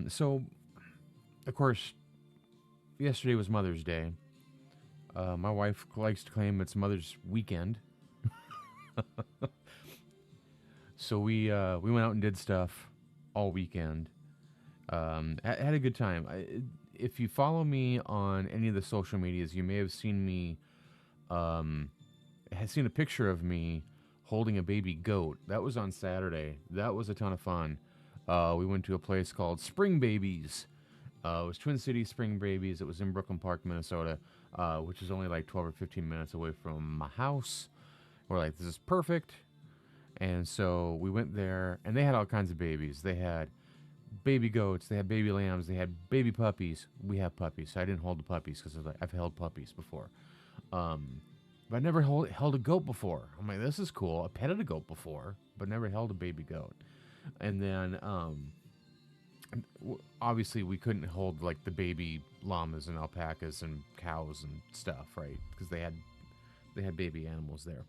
So of course, yesterday was Mother's Day. My wife likes to claim it's Mother's weekend, so we went out and did stuff all weekend. Had a good time. If you follow me on any of the social medias, you may have seen me had seen a picture of me holding a baby goat. That was on Saturday. That was a ton of fun. We went to a place called Spring Babies. It was Twin Cities Spring Babies. It was in Brooklyn Park, Minnesota, which is only like 12 or 15 minutes away from my house. We're like, this is perfect. And so we went there, and they had all kinds of babies. They had baby goats, they had baby lambs, they had baby puppies. We have puppies. So I didn't hold the puppies because I've held puppies before. But I never held a goat before. I'm like, this is cool. I petted a goat before, but never held a baby goat. And then, obviously, we couldn't hold like the baby llamas and alpacas and cows and stuff, right? Because they had baby animals there.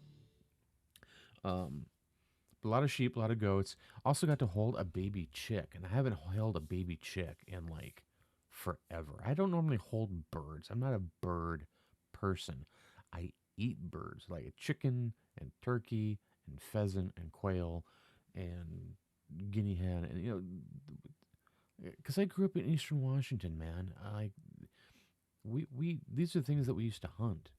A lot of sheep, a lot of goats. Also got to hold a baby chick, and I haven't held a baby chick in like forever. I don't normally hold birds. I'm not a bird person. I eat birds like chicken and turkey and pheasant and quail and guinea hen, and because I grew up in Eastern Washington, man. We these are things that we used to hunt.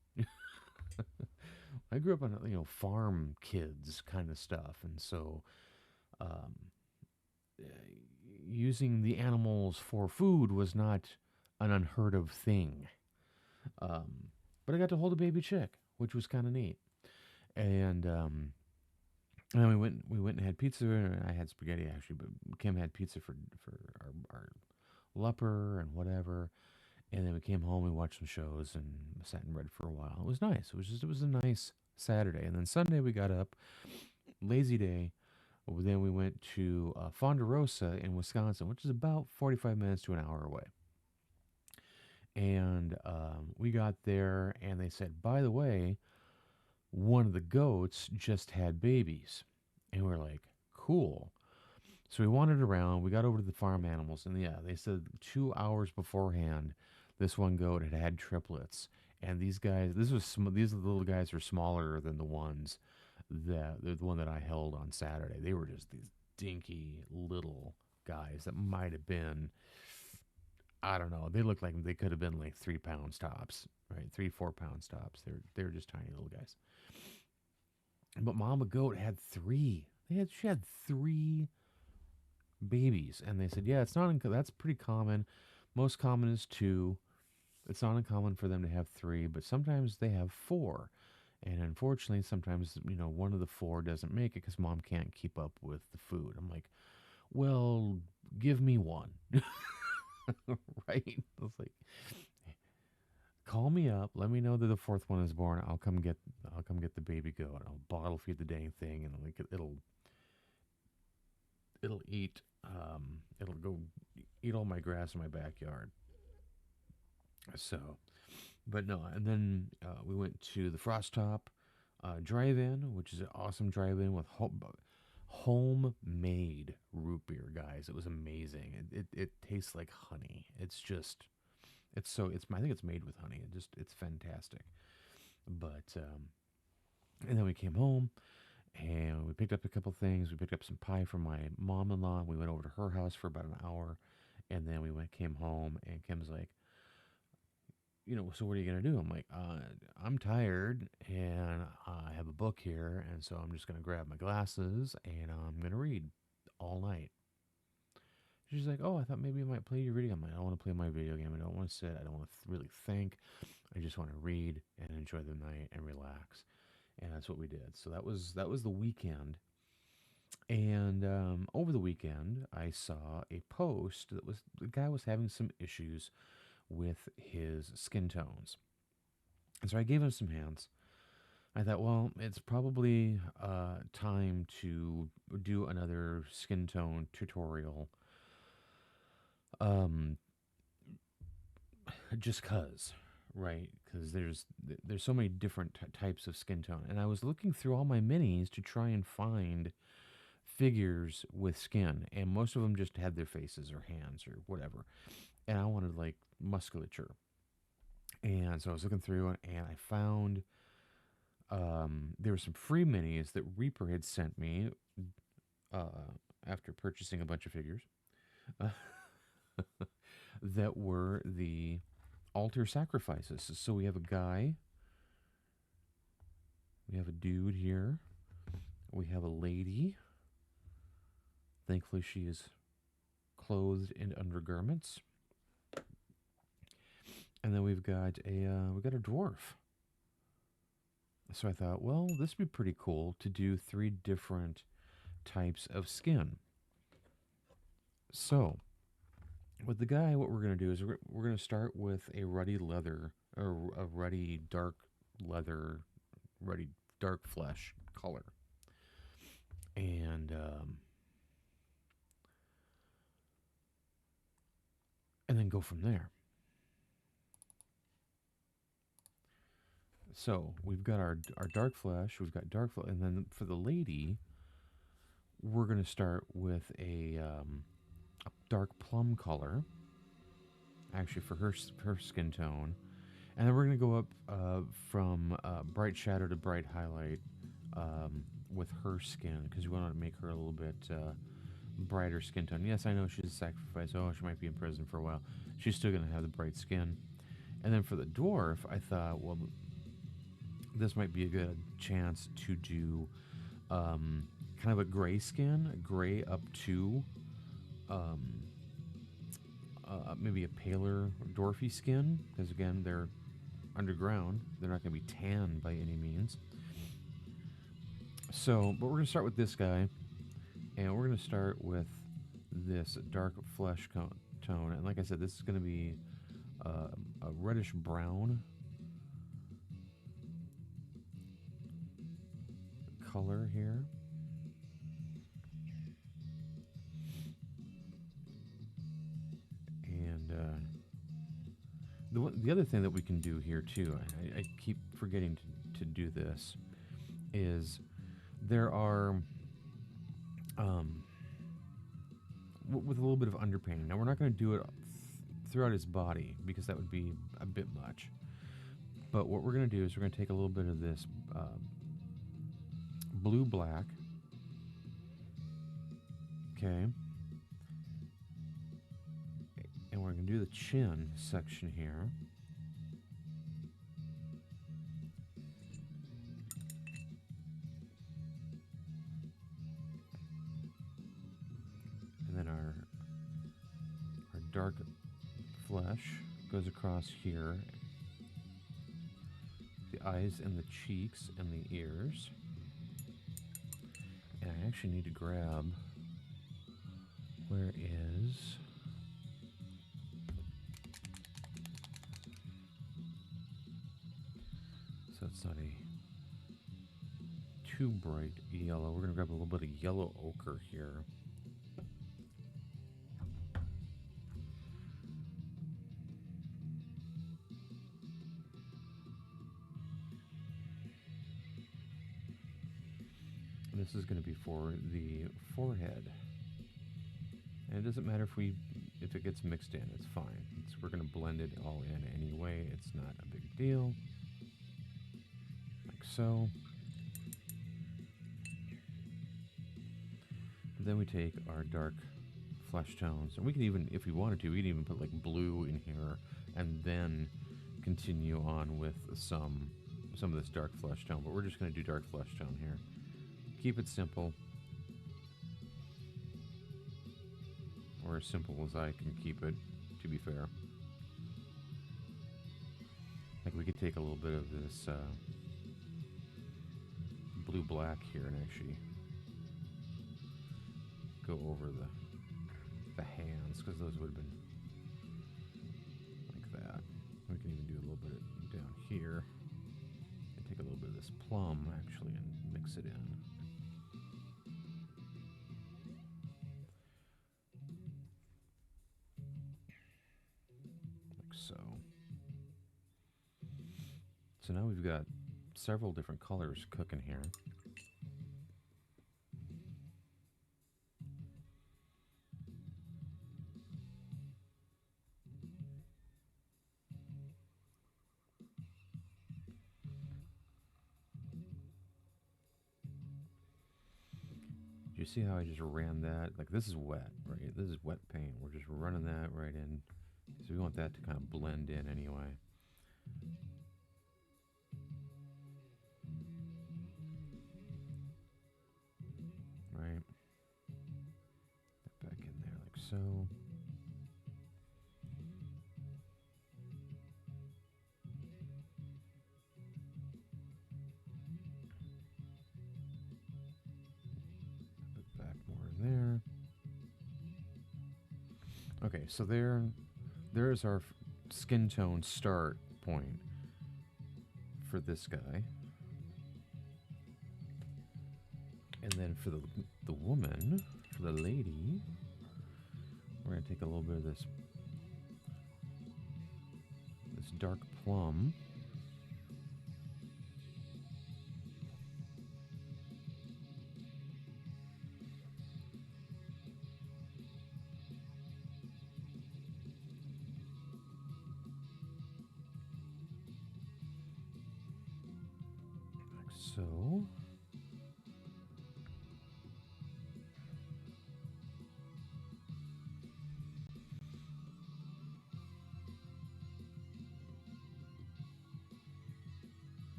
I grew up on farm kids kind of stuff, and so um, uh, using the animals for food was not an unheard of thing. Um, but I got to hold a baby chick, which was kind of neat. And then we went and had pizza. And I had spaghetti actually, but Kim had pizza for our leper and whatever. And then we came home, we watched some shows, and sat and read for a while. It was nice. It was a nice Saturday. And then Sunday we got up, lazy day. Then we went to Fonderosa in Wisconsin, which is about 45 minutes to an hour away. And we got there, and they said, by the way, one of the goats just had babies. And we're like, cool. So we wandered around. We got over to the farm animals, and yeah, they said 2 hours beforehand, this one goat had had triplets. And these guys, these little guys are smaller than the ones the one that I held on Saturday. They were just these dinky little guys that might have been, I don't know. They looked like they could have been like 3 pounds tops, right? 3, 4 pounds tops. They're just tiny little guys. But Mama Goat had three. She had three babies, and they said, yeah, it's not. That's pretty common. Most common is two. It's not uncommon for them to have three, but sometimes they have four. And unfortunately, sometimes one of the four doesn't make it because mom can't keep up with the food. I'm like, well, give me one, right? I was like, call me up, let me know that the fourth one is born. I'll come get the baby goat. I'll bottle feed the dang thing, and like it'll eat. It'll go eat all my grass in my backyard. So, but no, and then we went to the Frost Top drive-in, which is an awesome drive-in with homemade root beer, guys. It was amazing. It tastes like honey. I think it's made with honey. It's fantastic. But and then we came home and we picked up a couple things. We picked up some pie from my mom-in-law. We went over to her house for about an hour, and then came home. And Kim's like, so what are you gonna do? I'm like, I'm tired, and I have a book here, and so I'm just gonna grab my glasses and I'm gonna read all night. She's like, oh, I thought maybe you might play your video game. I don't want to play my video game. I don't want to sit. I don't want to really think. I just want to read and enjoy the night and relax. And that's what we did. So that was the weekend. And over the weekend, I saw a post that was the guy was having some issues with his skin tones. And so I gave him some hands. I thought, well, it's probably time to do another skin tone tutorial. Um, just cause, right? Because there's so many different types of skin tone, and I was looking through all my minis to try and find figures with skin, and most of them just had their faces or hands or whatever. And I wanted like musculature. And so I was looking through and I found there were some free minis that Reaper had sent me after purchasing a bunch of figures uh, that were the altar sacrifices. So we have a guy, we have a dude here, we have a lady. Thankfully, she is clothed in undergarments, and then we got a dwarf. So I thought, well, this would be pretty cool to do 3 different types of skin. So with the guy, what we're going to do is we're going to start with a ruddy leather, or a ruddy dark leather, ruddy dark flesh color, and then go from there. So we've got our dark flesh, we've got dark flesh, and then for the lady, we're going to start with a dark plum color, actually for her skin tone, and then we're going to go up from bright shadow to bright highlight with her skin, because we want to make her a little bit brighter skin tone. Yes, I know she's a sacrifice. Oh, she might be in prison for a while. She's still going to have the bright skin. And then for the dwarf, I thought, well, this might be a good chance to do kind of a gray skin, gray up to maybe a paler dwarfy skin, because again, they're underground. They're not going to be tan by any means. So, but we're going to start with this guy, and we're going to start with this dark flesh tone. And like I said, this is going to be a reddish brown color here. And the other thing that we can do here too, I keep forgetting to do this, is there are with a little bit of underpainting. Now we're not going to do it throughout his body because that would be a bit much. But what we're going to do is we're going to take a little bit of this blue black, okay, and we're going to do the chin section here. And then our dark flesh goes across here. The eyes and the cheeks and the ears. And I actually need to grab, where is, so it's not a too bright yellow. We're going to grab a little bit of yellow ochre here. This is going to be for the forehead. And it doesn't matter if it gets mixed in, it's fine. We're going to blend it all in anyway. It's not a big deal. Like so. And then we take our dark flesh tones, and we can even, if we wanted to, we can even put like blue in here, and then continue on with some of this dark flesh tone. But we're just going to do dark flesh tone here. Keep it simple, or as simple as I can keep it, to be fair. Like we could take a little bit of this blue black here and actually go over the hands, because those would have been like that. We can even do a little bit down here and take a little bit of this plum actually and mix it in. So now we've got several different colors cooking here. you see how I just ran that? Like, this is wet, right? This is wet paint. We're just running that right in. So we want that to kind of blend in anyway. Right? Back in there like so. Put back more in there. Okay, so there's our skin tone start point for this guy. And then for the woman, for the lady, we're gonna take a little bit of this dark plum. Like so.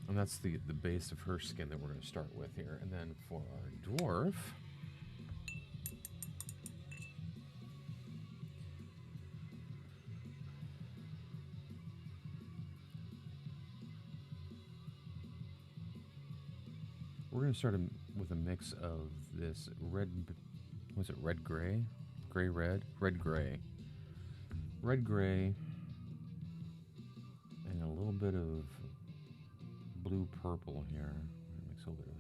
And that's the base of her skin that we're going to start with here. And then for our dwarf, we're going to start with a mix of this red, was it red gray? Gray red? Red gray. Red gray. And a little bit of blue purple here. Mix a little bit of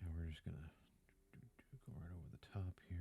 and we're just gonna go right over the top here.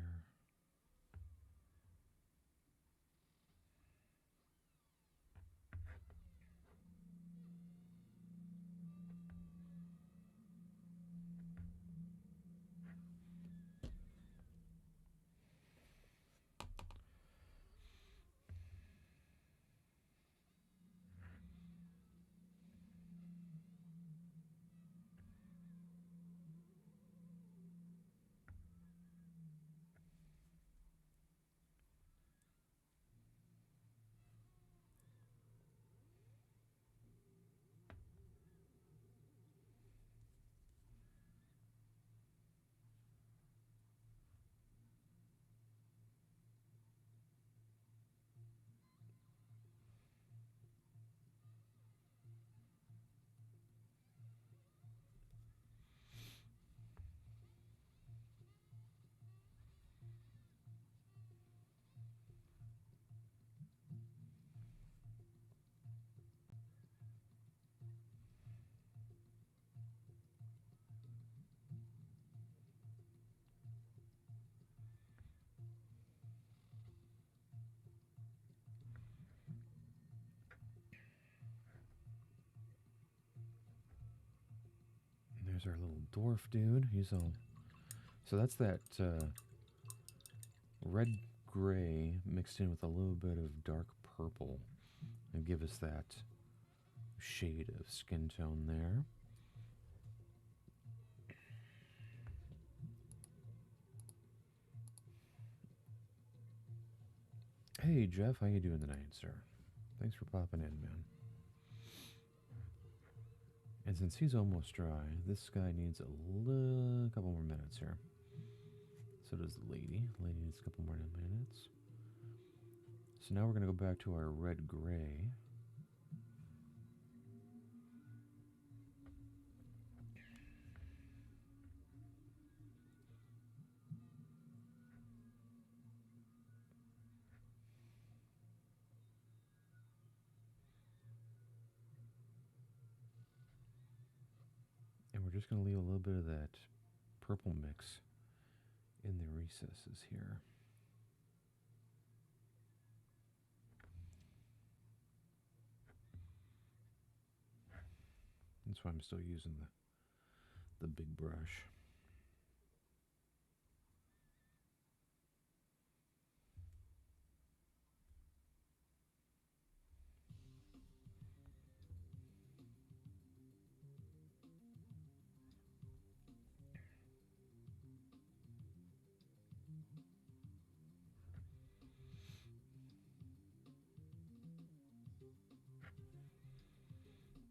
And there's our little dwarf dude. He's all. So that's that red gray mixed in with a little bit of dark purple and give us that shade of skin tone there. Hey Jeff, how you doing tonight, sir? Thanks for popping in, man. And since he's almost dry, this guy needs a couple more minutes here. So does the lady. Lady needs a couple more minutes. So now we're going to go back to our red gray. And we're just going to leave a little bit of that purple mix in the recesses here. That's why I'm still using the big brush.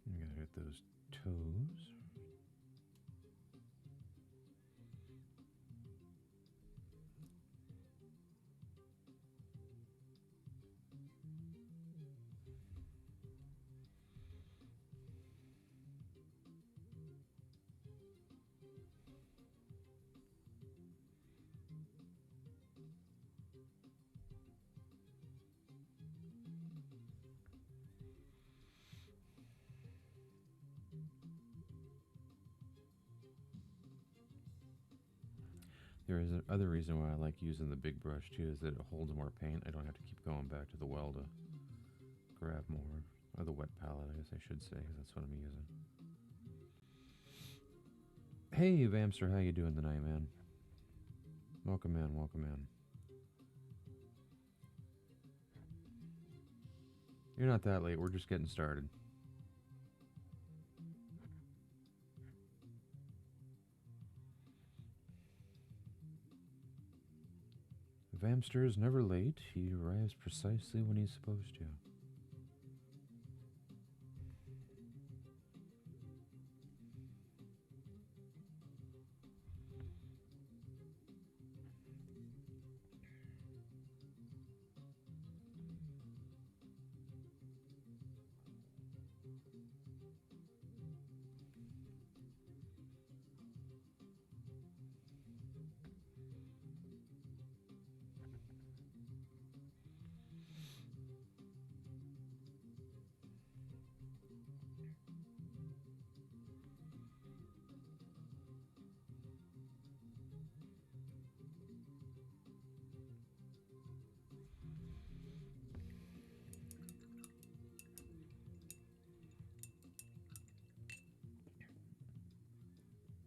I'm gonna hit those toes. There is another reason why I like using the big brush too, is that it holds more paint. I don't have to keep going back to the well to grab more. Or the wet palette, I guess I should say, because that's what I'm using. Hey, Vamster, how you doing tonight, man? Welcome in, welcome in. You're not that late. We're just getting started. Vamster is never late. He arrives precisely when he's supposed to.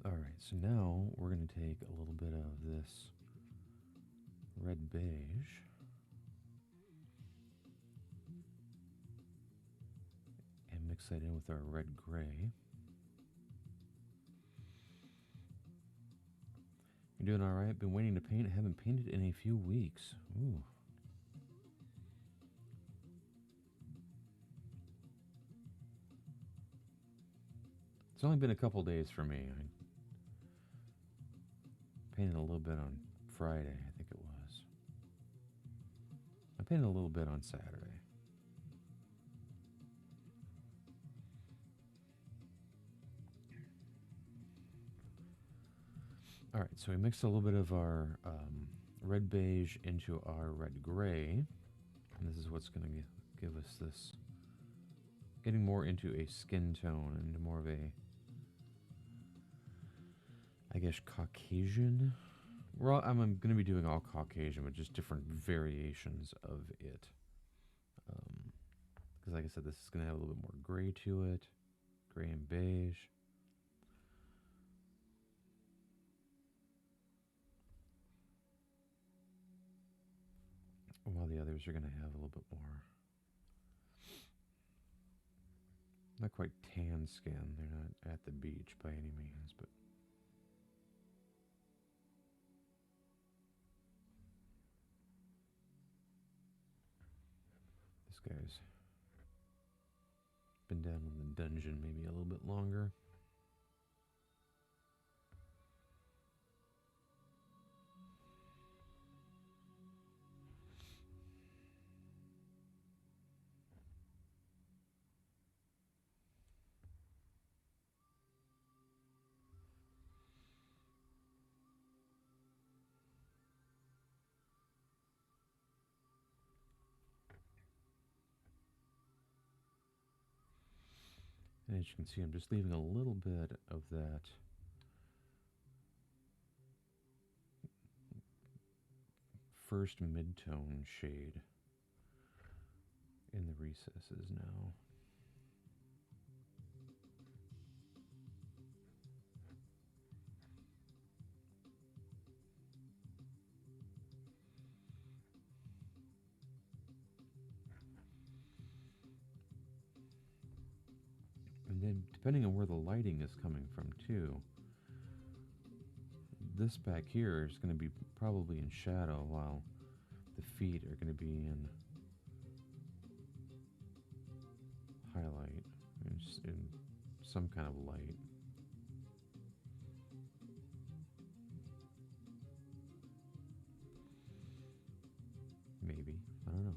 Alright, so now we're going to take a little bit of this red beige and mix that in with our red gray. You're doing alright? Been waiting to paint. Haven't painted in a few weeks. Ooh. It's only been a couple days for me. I painted a little bit on Friday, I think it was. I painted a little bit on Saturday. Alright, so we mixed a little bit of our red beige into our red gray. And this is what's going to give us this. Getting more into a skin tone, into more of a, I guess, Caucasian. I'm going to be doing all Caucasian, but just different variations of it. Because like I said, this is going to have a little bit more gray to it. Gray and beige. While the others are going to have a little bit more, not quite tan skin. They're not at the beach by any means, but this guy's been down in the dungeon maybe a little bit longer. And as you can see, I'm just leaving a little bit of that first mid-tone shade in the recesses now. And depending on where the lighting is coming from too, this back here is going to be probably in shadow while the feet are going to be in highlight, in some kind of light. Maybe. I don't know.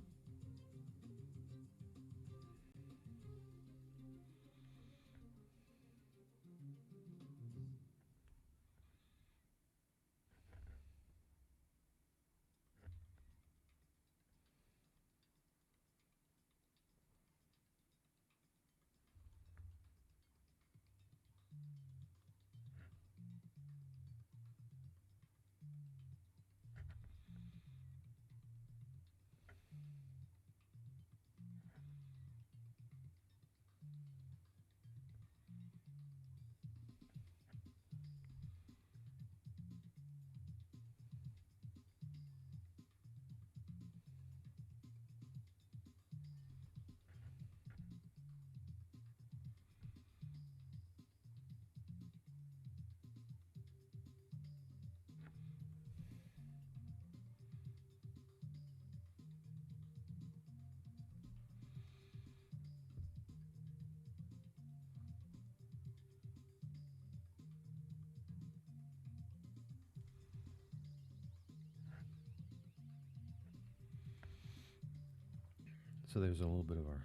So there's a little bit of our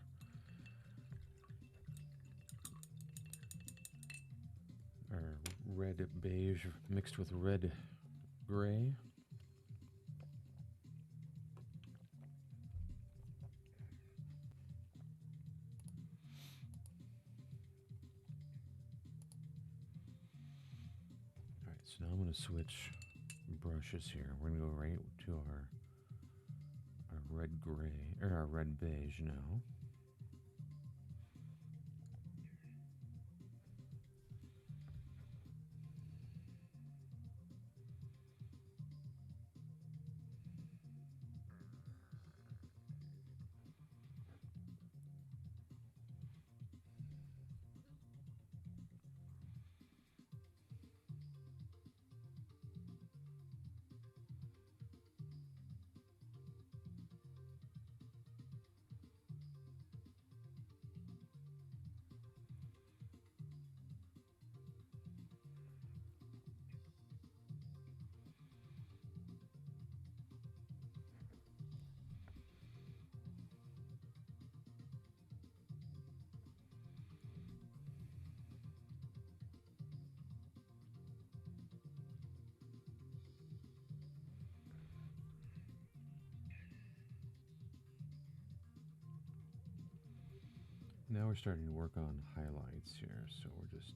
red beige mixed with red gray. All right, so now I'm going to switch brushes here. We're going to go right to our red gray, or our red beige now. Now we're starting to work on highlights here, so we're just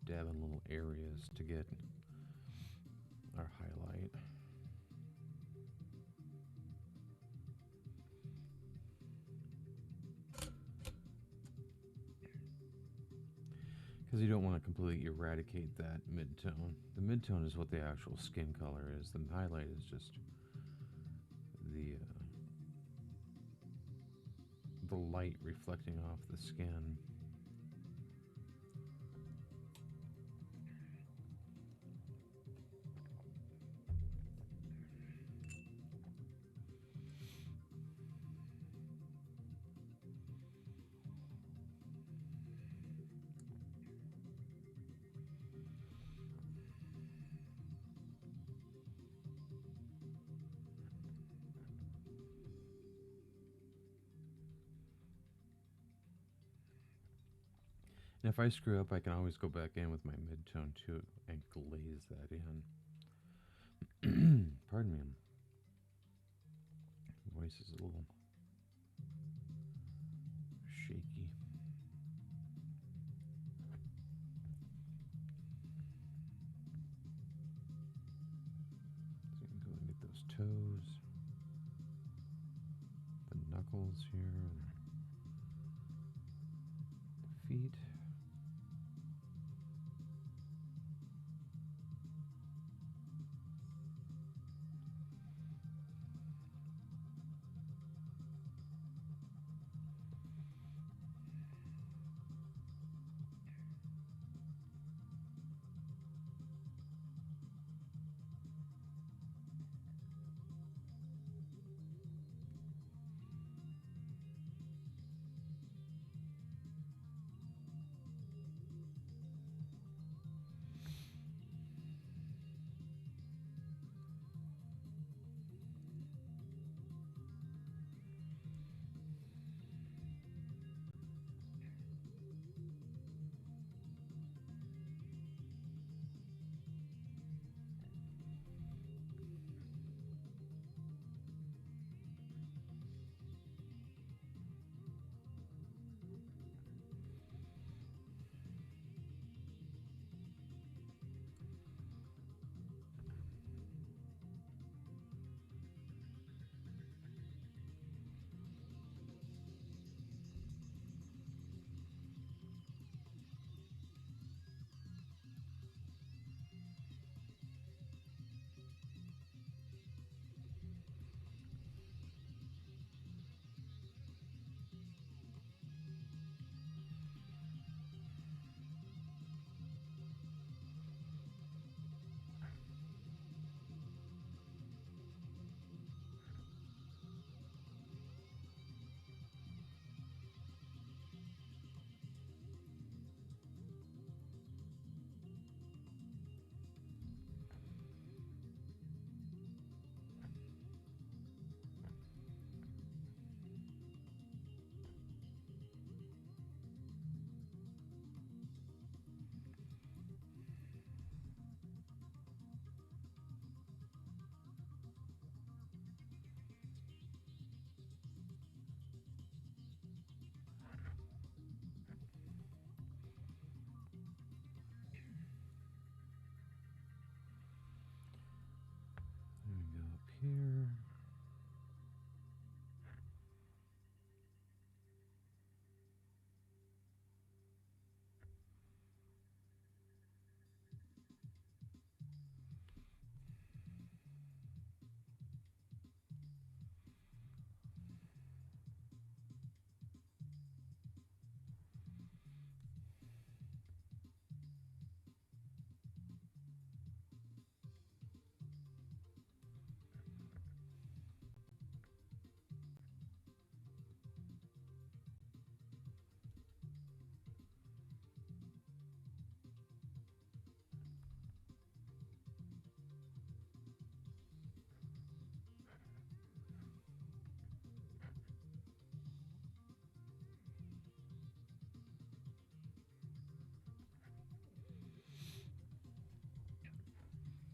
dabbing little areas to get our highlight. Because you don't want to completely eradicate that mid-tone. The mid-tone is what the actual skin color is. The highlight is just the light reflecting off the skin. And if I screw up, I can always go back in with my mid-tone too and glaze that in. Pardon me. My voice is a little shaky. So you can go and get those toes, the knuckles here, the feet.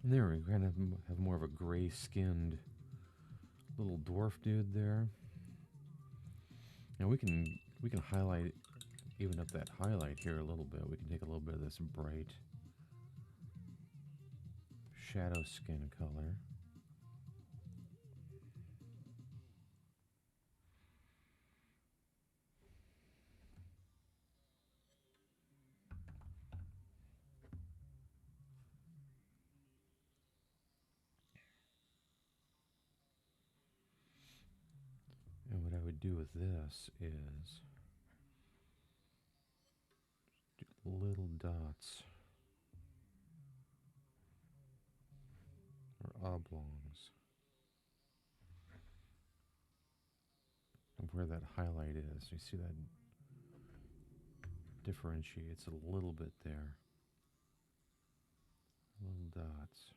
And there we kind of have more of a gray-skinned little dwarf dude there. Now we can highlight, even up that highlight here a little bit. We can take a little bit of this bright shadow skin color. And what I would do with this is do little dots or oblongs of where that highlight is. You see that differentiates a little bit there. Little dots.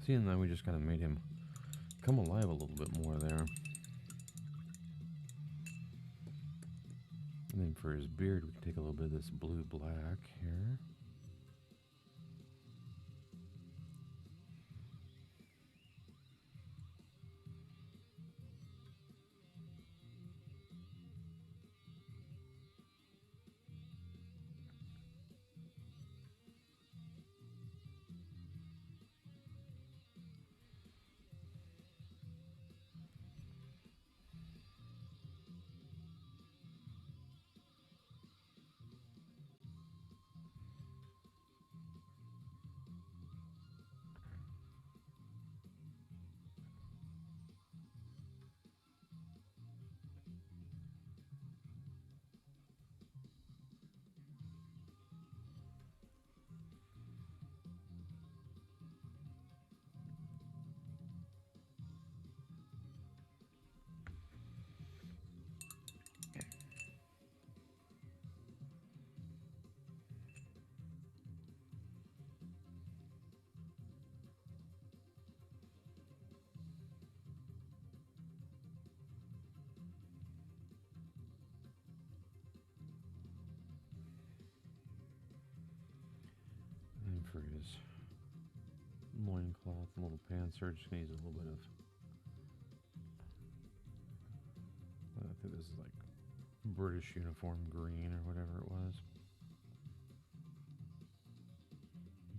See, and then we just kind of made him come alive a little bit more there. And then for his beard, we can take a little bit of this blue-black here. for his loincloth, a little pantser. Just gonna use a little bit of, I think this is like British uniform green or whatever it was.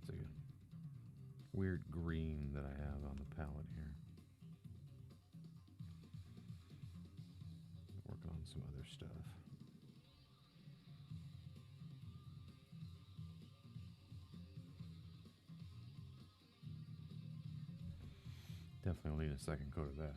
It's a weird green that I have on the palette here. Working on some other stuff. Definitely need a second coat of that.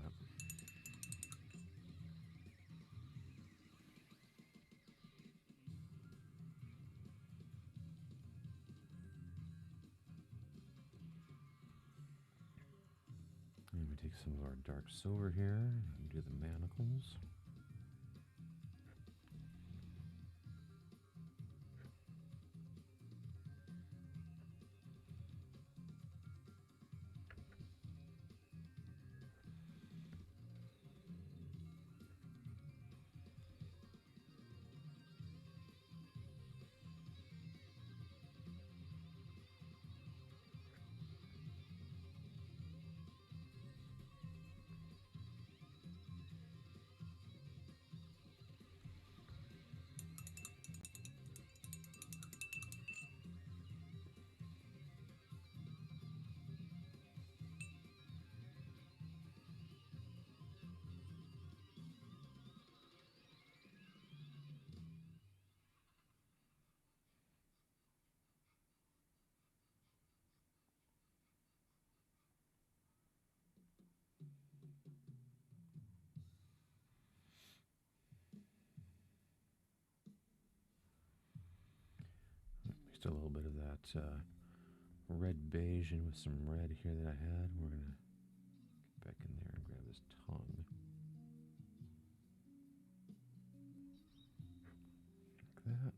And we take some of our dark silver here and do the manacles. Mixed a little bit of that red beige in with some red here that I had. We're going to get back in there and grab this tongue. Like that.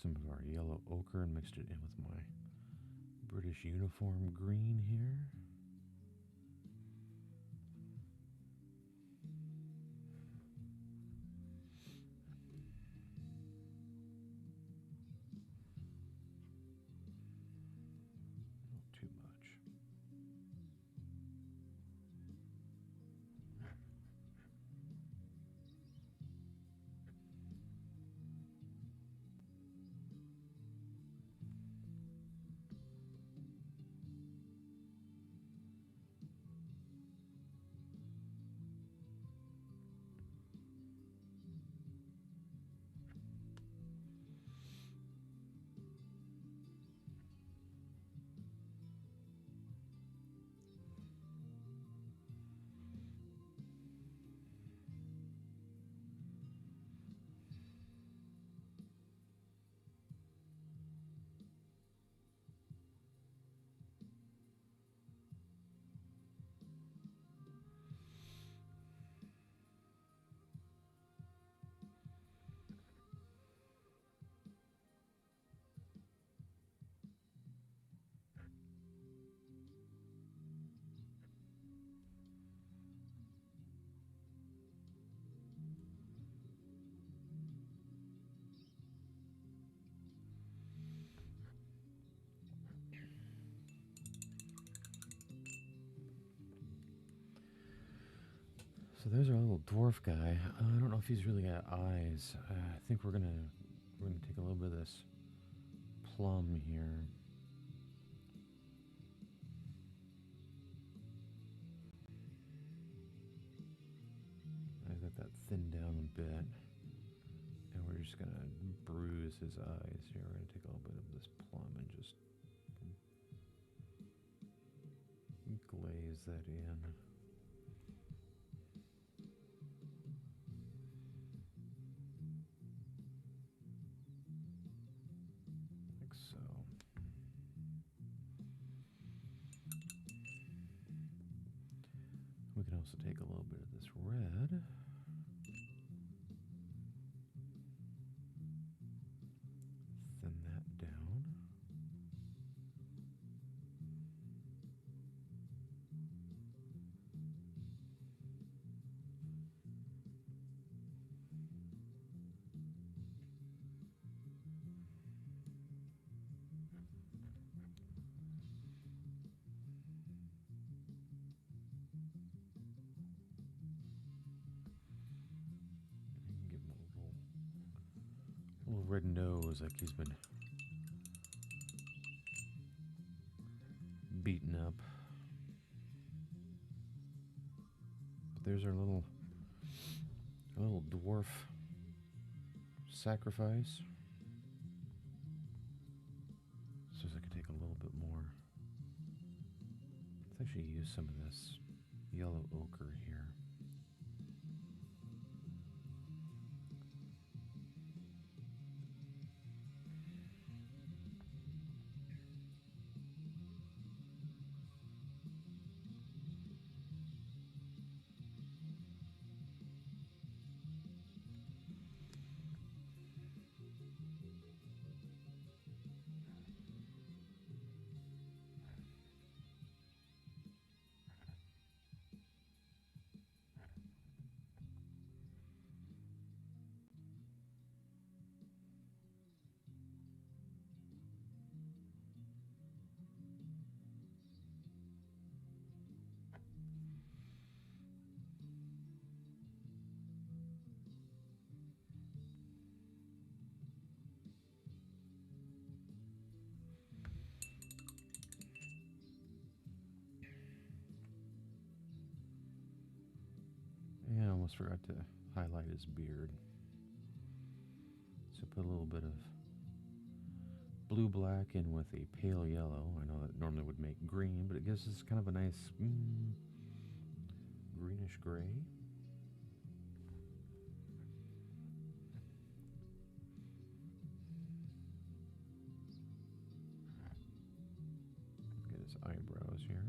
Some of our yellow ochre and mixed it in with my British uniform green here. Not too much. So there's our little dwarf guy. I don't know if he's really got eyes. I think we're gonna take a little bit of this plum here. I got that thinned down a bit, and we're just gonna bruise his eyes here. We're gonna take a little bit of this plum and just glaze that in. We can also take a little bit of this red. Thin that down. red nose like he's been beaten up. But there's our little dwarf sacrifice. So I could take a little bit more. Let's actually use some of this yellow ochre here. Yeah, I almost forgot to highlight his beard. So put a little bit of blue black in with a pale yellow. I know that normally would make green, but it gives us kind of a nice greenish gray. Get his eyebrows here.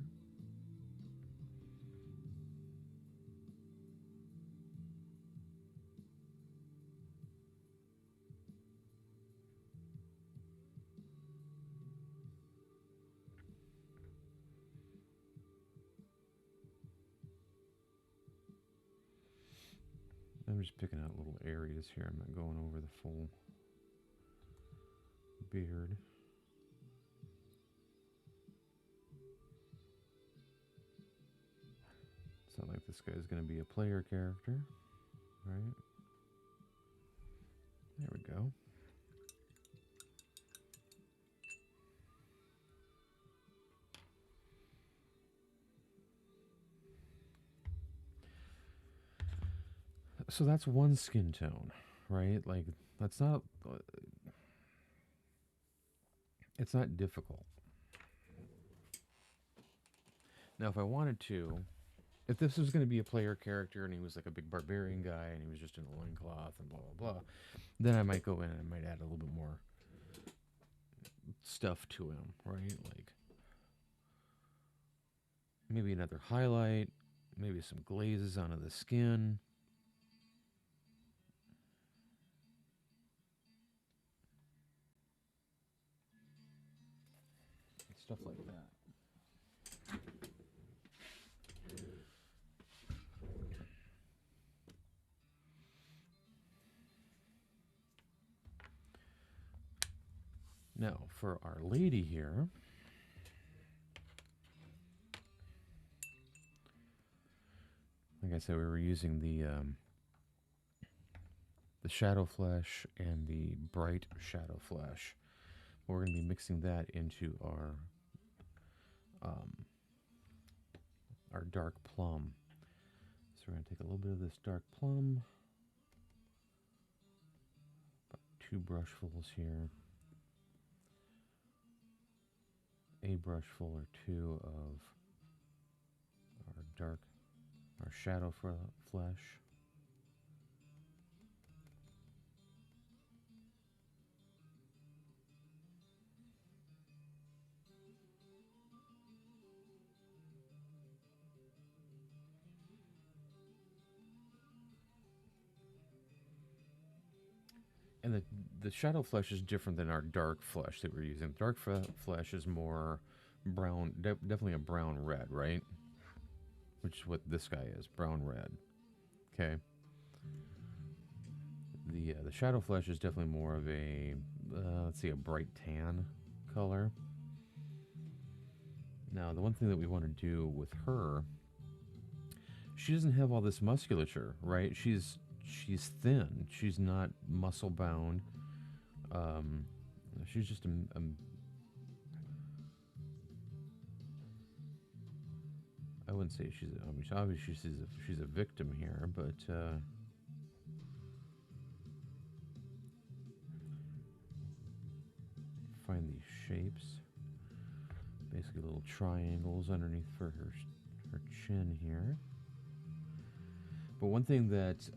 I'm just picking out little areas here. I'm not going over the full beard. It's not like this guy's going to be a player character, right? There we go. So that's one skin tone, right? Like, that's not, it's not difficult. Now, if I wanted to, if this was going to be a player character and he was like a big barbarian guy and he was just in a loincloth and blah, blah, blah, then I might go in and I might add a little bit more stuff to him, right? Like, maybe another highlight, maybe some glazes onto the skin. Stuff like that. Now, for our lady here, like I said, we were using the shadow flesh and the bright shadow flesh. We're going to be mixing that into our dark plum. So we're going to take a little bit of this dark plum, about 2 brushfuls here, a brushful or 2 of our shadow flesh. And the shadow flesh is different than our dark flesh that we're using. Dark flesh is more brown, definitely a brown red, right? Which is what this guy is, brown red. Okay. The shadow flesh is definitely more of a, let's see, a bright tan color. Now, the one thing that we want to do with her, she doesn't have all this musculature, right? She's thin. She's not muscle bound. Um, she's just I wouldn't say she's. I mean, obviously she's a victim here, but find these shapes, basically little triangles underneath for her chin here. But one thing that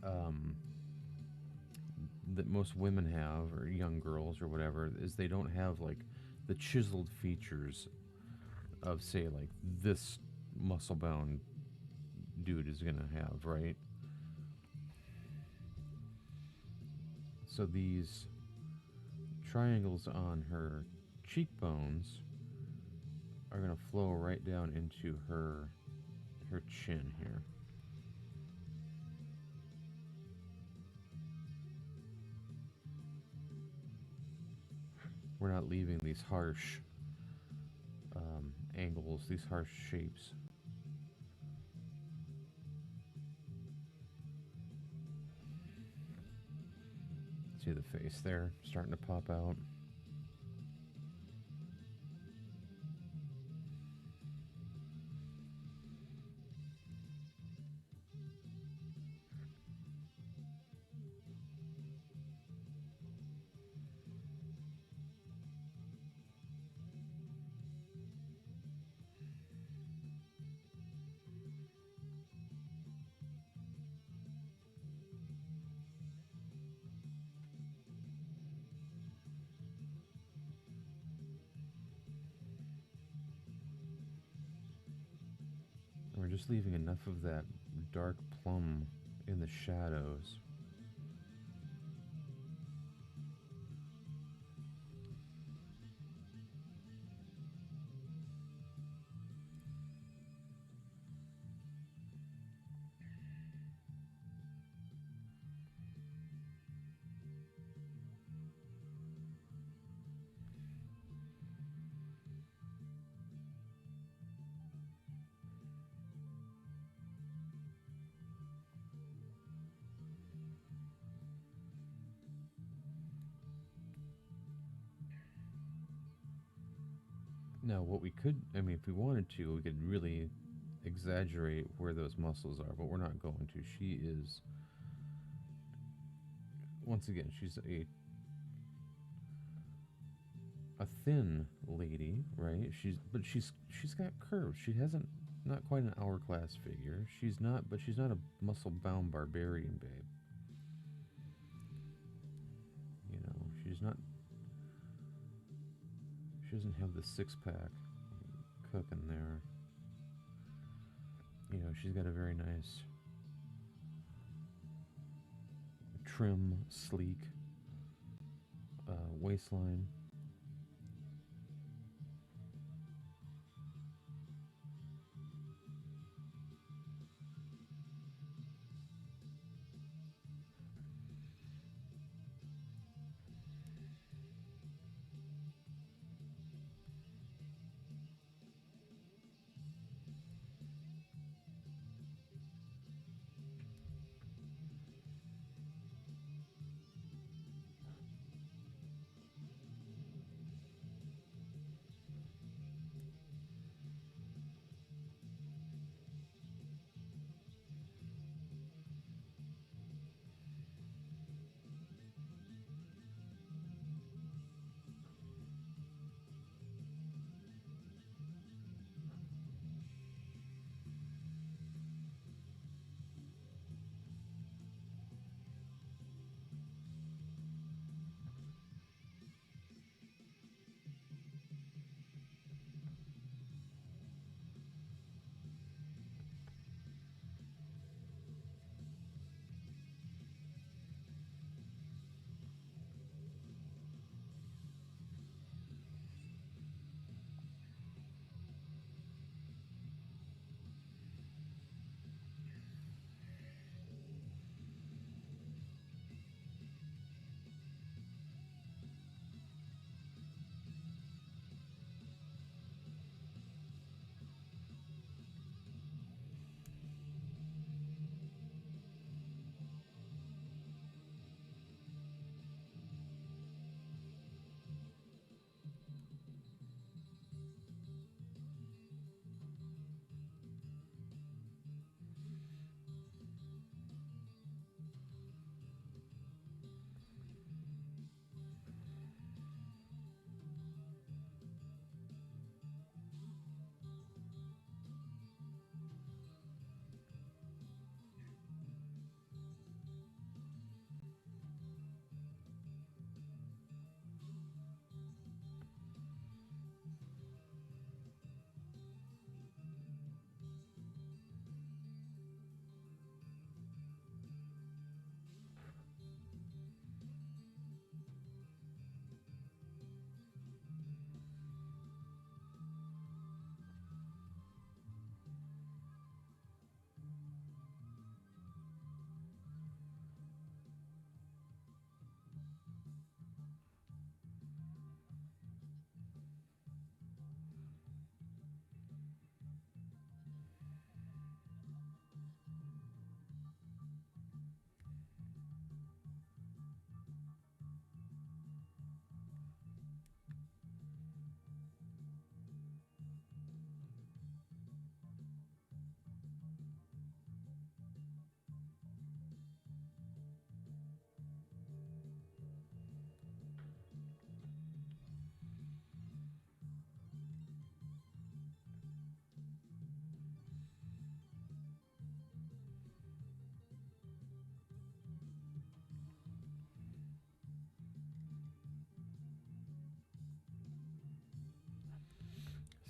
most women have, or young girls or whatever, is they don't have like the chiseled features of, say, like this muscle bound dude is gonna have, right? So these triangles on her cheekbones are gonna flow right down into her chin here. We're not leaving these harsh angles, these harsh shapes. See the face there starting to pop out. We're just leaving enough of that dark plum in the shadows. Now, what we could, I mean, if we wanted to, we could really exaggerate where those muscles are, but we're not going to. She is, once again, she's a thin lady, right? She's got curves. She hasn't, not quite an hourglass figure. She's not a muscle bound barbarian babe. You know, she doesn't have the six pack cooking there. You know, she's got a very nice, trim, sleek waistline.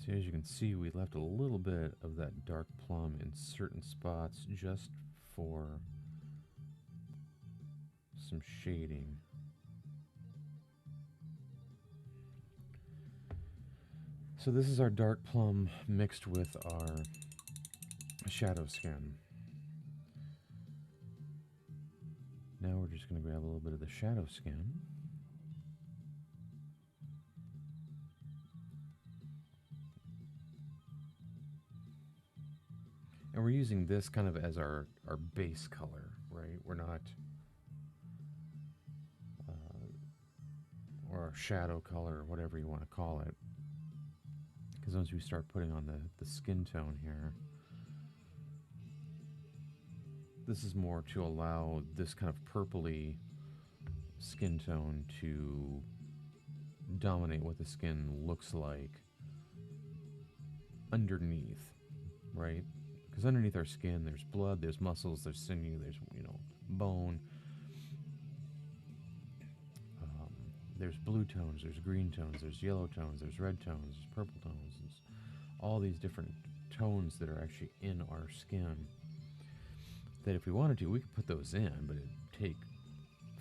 So as you can see, we left a little bit of that dark plum in certain spots just for some shading. So this is our dark plum mixed with our shadow skin. Now we're just going to grab a little bit of the shadow skin. And we're using this kind of as our base color, right? We're not, or our shadow color, or whatever you want to call it. Because once we start putting on the skin tone here, this is more to allow this kind of purpley skin tone to dominate what the skin looks like underneath, right? Because underneath our skin, there's blood, there's muscles, there's sinew, there's, bone. There's blue tones, there's green tones, there's yellow tones, there's red tones, there's purple tones. There's all these different tones that are actually in our skin that if we wanted to, we could put those in, but it'd take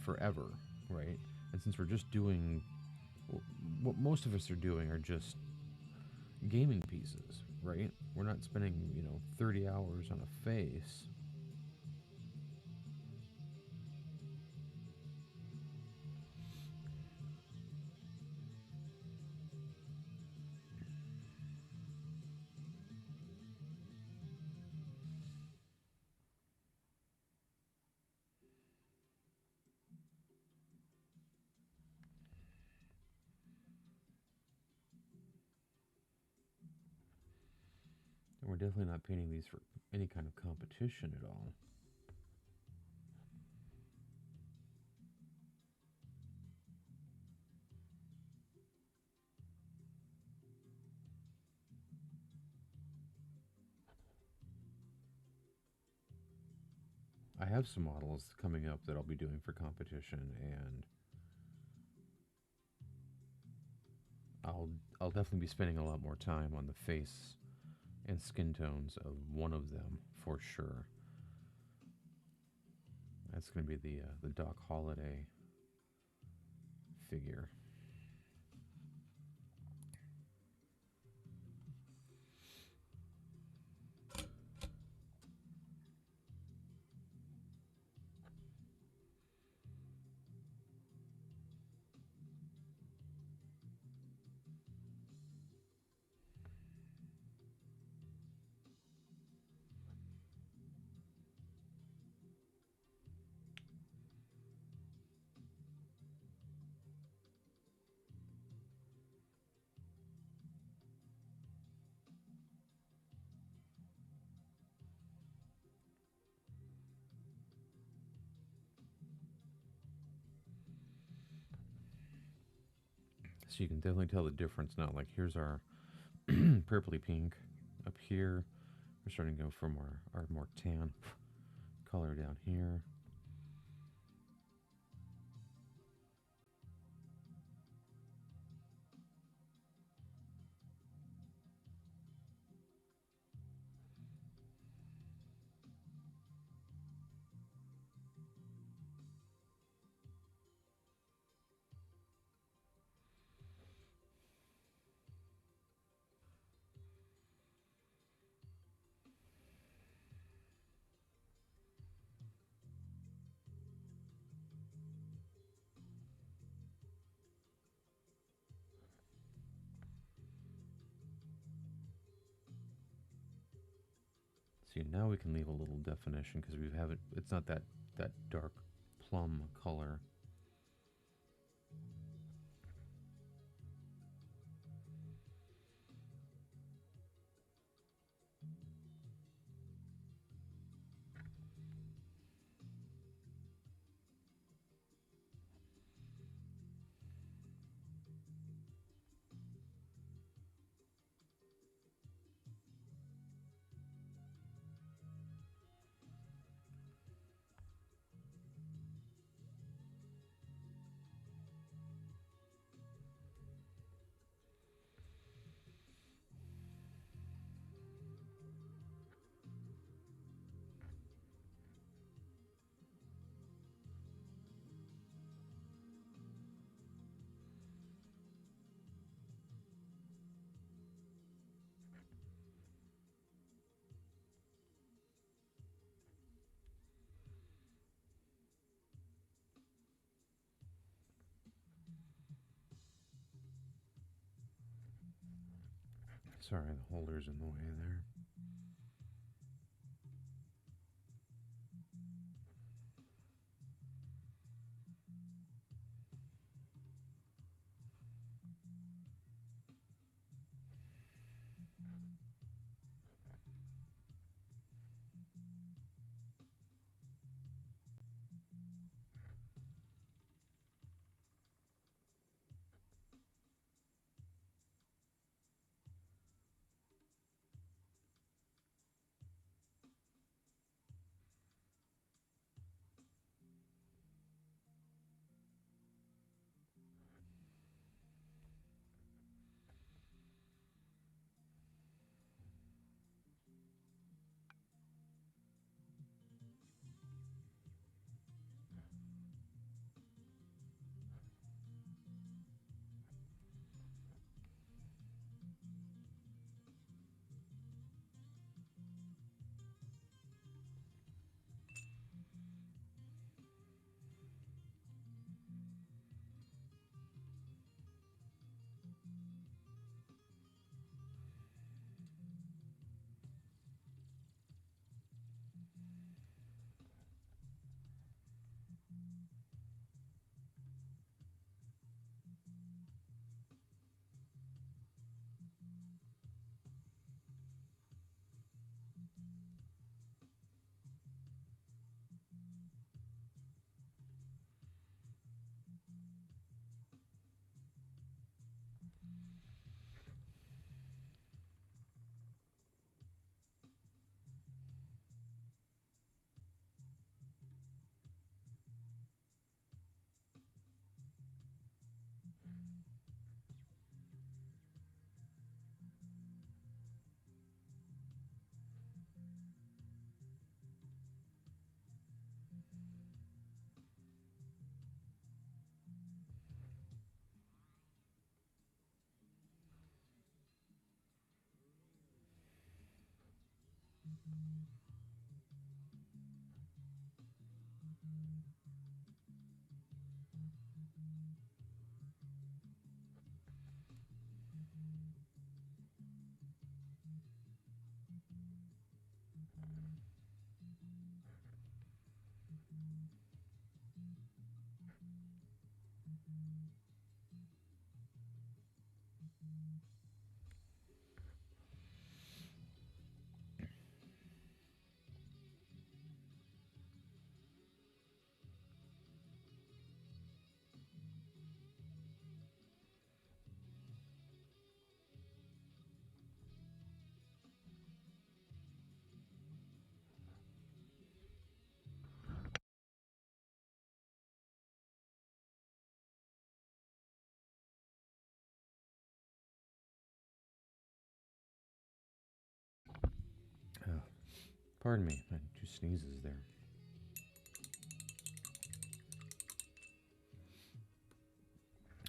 forever, right? And since we're just doing, what most of us are doing are just gaming pieces, right? We're not spending, 30 hours on a face. And we're definitely not painting these for any kind of competition at all. I have some models coming up that I'll be doing for competition, and I'll definitely be spending a lot more time on the face and skin tones of one of them for sure. That's going to be the Doc Holliday figure. So you can definitely tell the difference now. Like here's our purpley pink up here. We're starting to go from our more tan color down here. See, now we can leave a little definition because we haven't. It's not that dark plum color. Sorry, the holder's in the way there. Oh, pardon me, I had 2 sneezes there.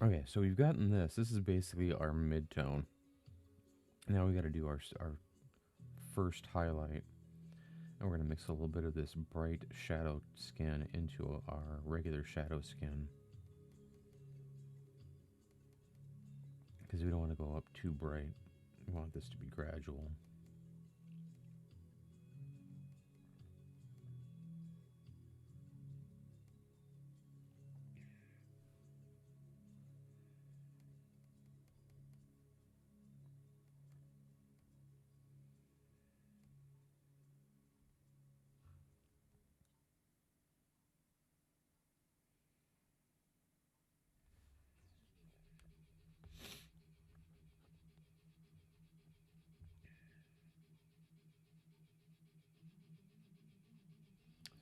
Okay, so we've gotten this. This is basically our mid-tone. Now we got to do our first highlight. And we're going to mix a little bit of this bright shadow skin into our regular shadow skin. Because we don't want to go up too bright. We want this to be gradual.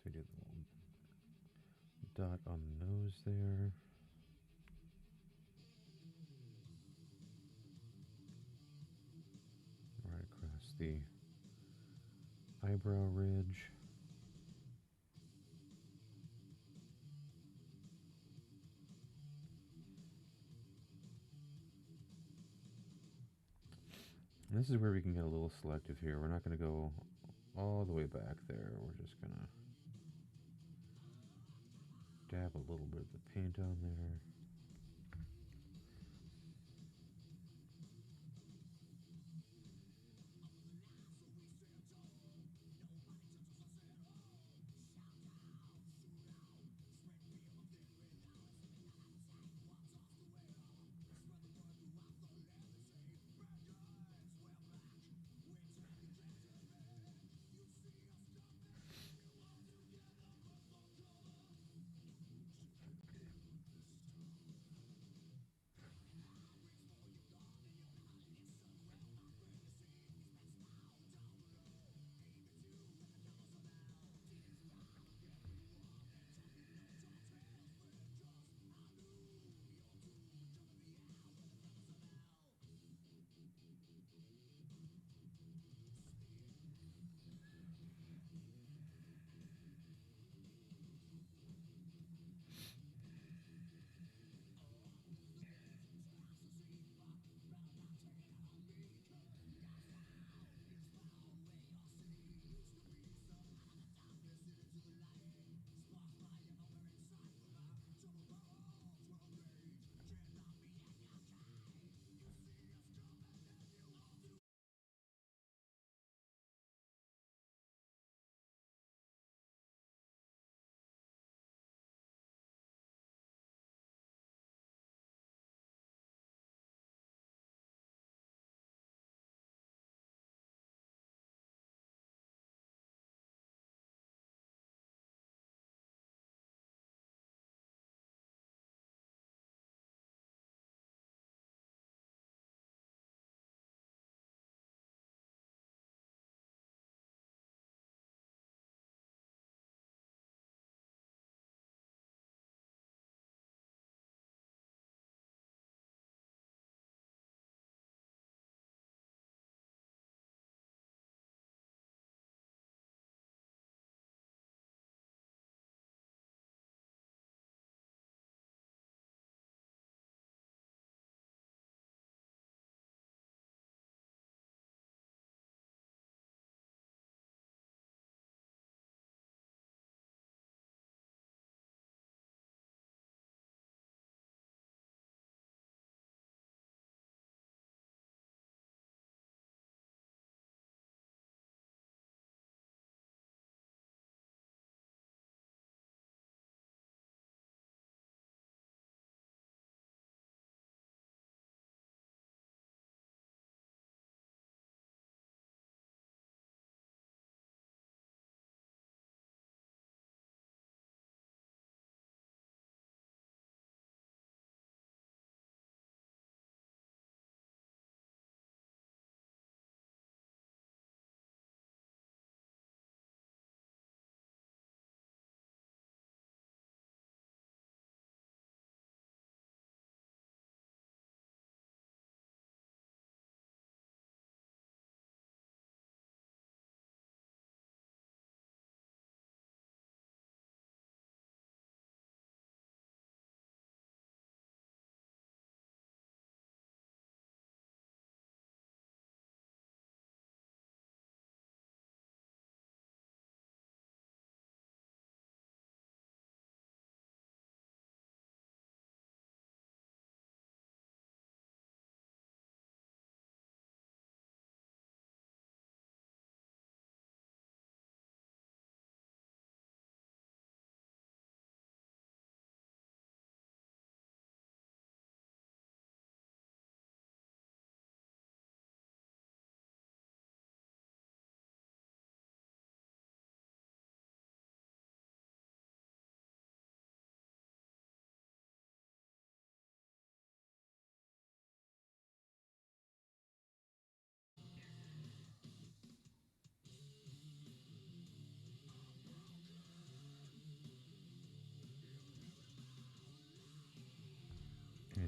So we did a little dot on the nose there. Right across the eyebrow ridge. And this is where we can get a little selective here. We're not going to go all the way back there. We're just going to dab a little bit of the paint on there.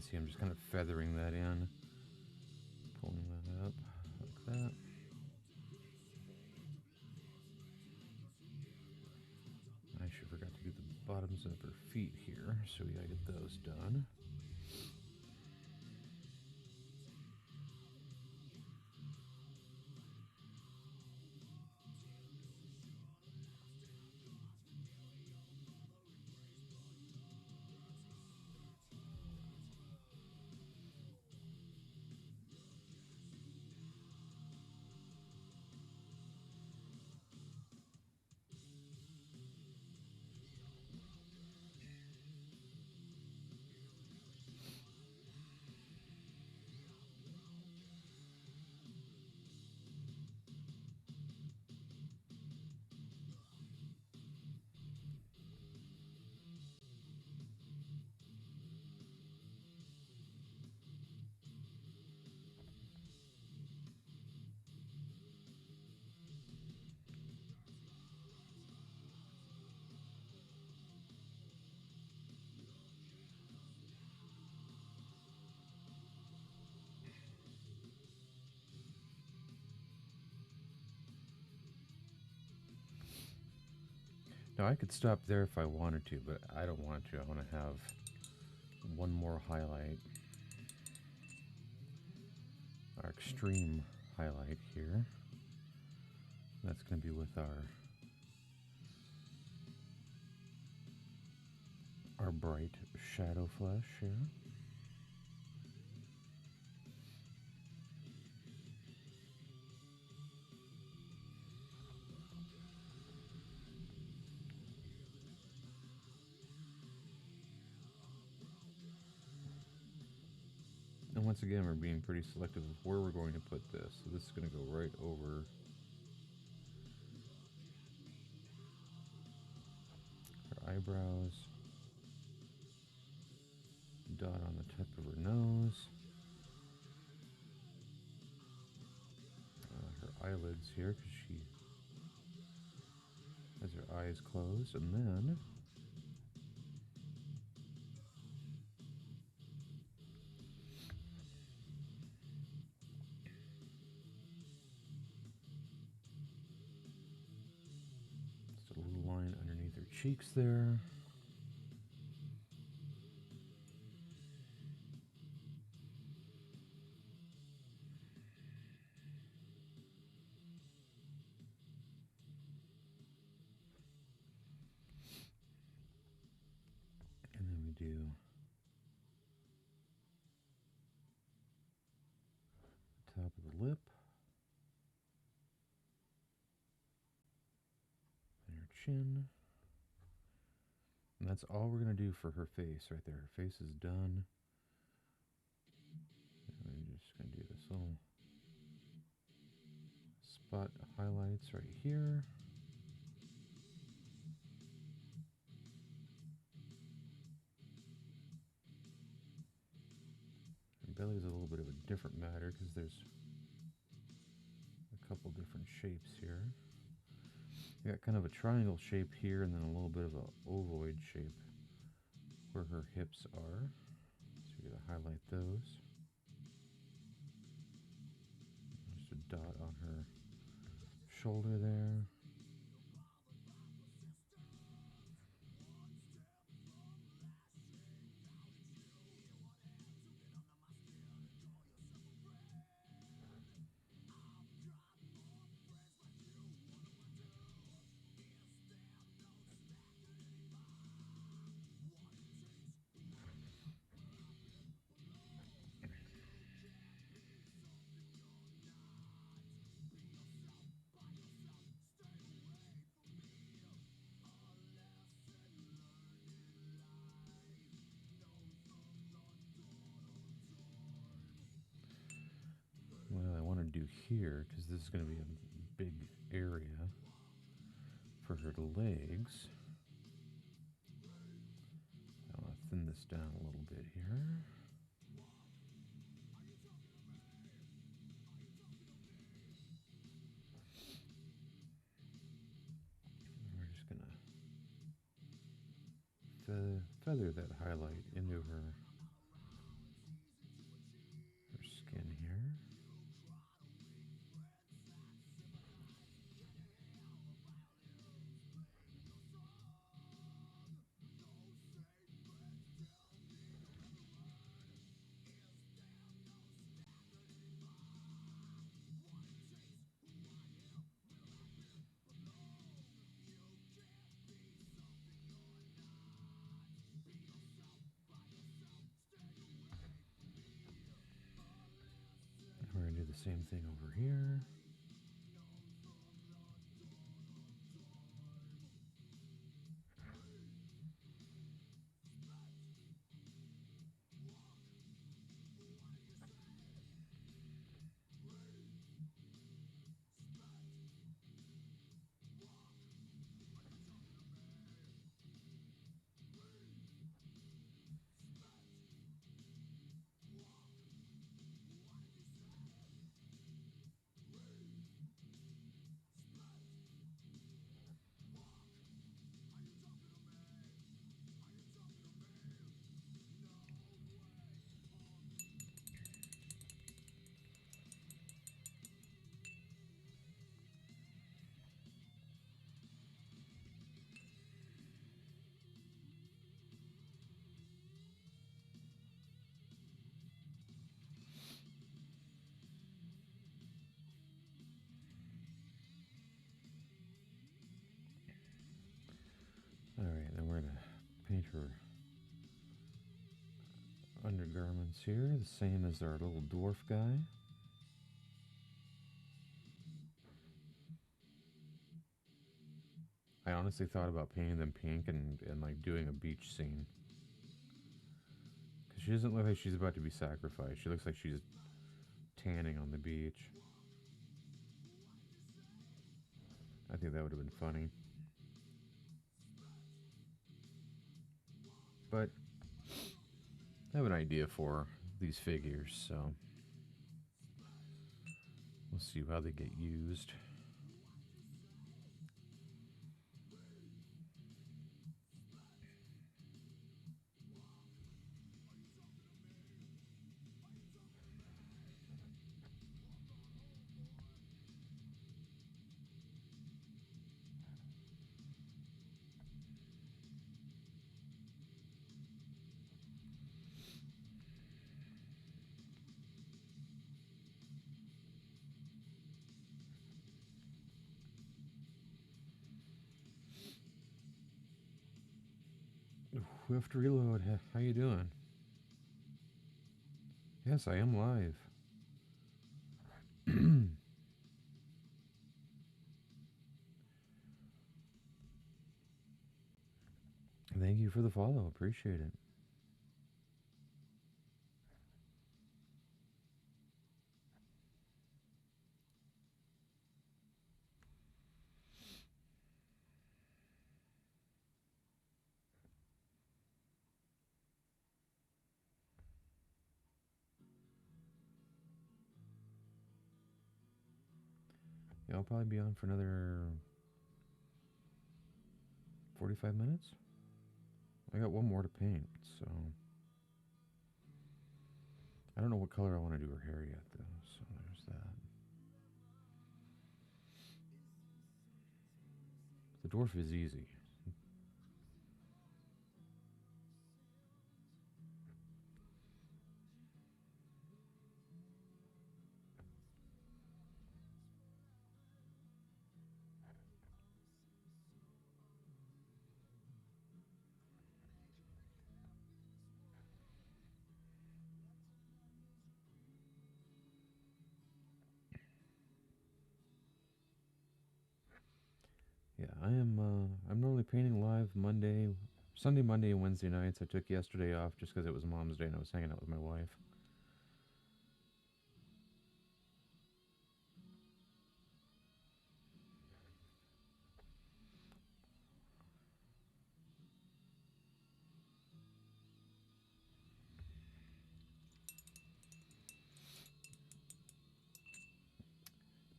see I'm just kind of feathering that in, pulling that up like that. I actually forgot to do the bottoms of her feet here, so we gotta get those done. Now I could stop there if I wanted to, but I don't want to. I want to have one more highlight. Our extreme highlight here. That's going to be with our bright shadow flesh here. And once again, we're being pretty selective of where we're going to put this. So this is going to go right over her eyebrows, dot on the tip of her nose, her eyelids here because she has her eyes closed, and then just a little line underneath her cheeks there. And then we do the top of the lip and her chin. And that's all we're going to do for her face right there. Her face is done. And we're just going to do this little spot highlights right here. Her belly is a little bit of a different matter because there's a couple different shapes here. You got kind of a triangle shape here and then a little bit of an ovoid shape where her hips are. So we're going to highlight those. Just a dot on her shoulder there. What I want to do here, because this is going to be a big area for her legs, I want to thin this down a little bit here. We're just going to feather that highlight into her the same thing over here. Alright, then we're going to paint her undergarments here, the same as our little dwarf guy. I honestly thought about painting them pink and like doing a beach scene. Because she doesn't look like she's about to be sacrificed. She looks like she's tanning on the beach. I think that would have been funny. But I have an idea for these figures, so we'll see how they get used. We have to reload. How you doing? Yes, I am live. Thank you for the follow. Appreciate it. Yeah, I'll probably be on for another 45 minutes. I got one more to paint, so I don't know what color I want to do her hair yet, though, so there's that. The dwarf is easy. Yeah, I'm normally painting live Sunday, Monday, and Wednesday nights. I took yesterday off just because it was Mom's Day and I was hanging out with my wife.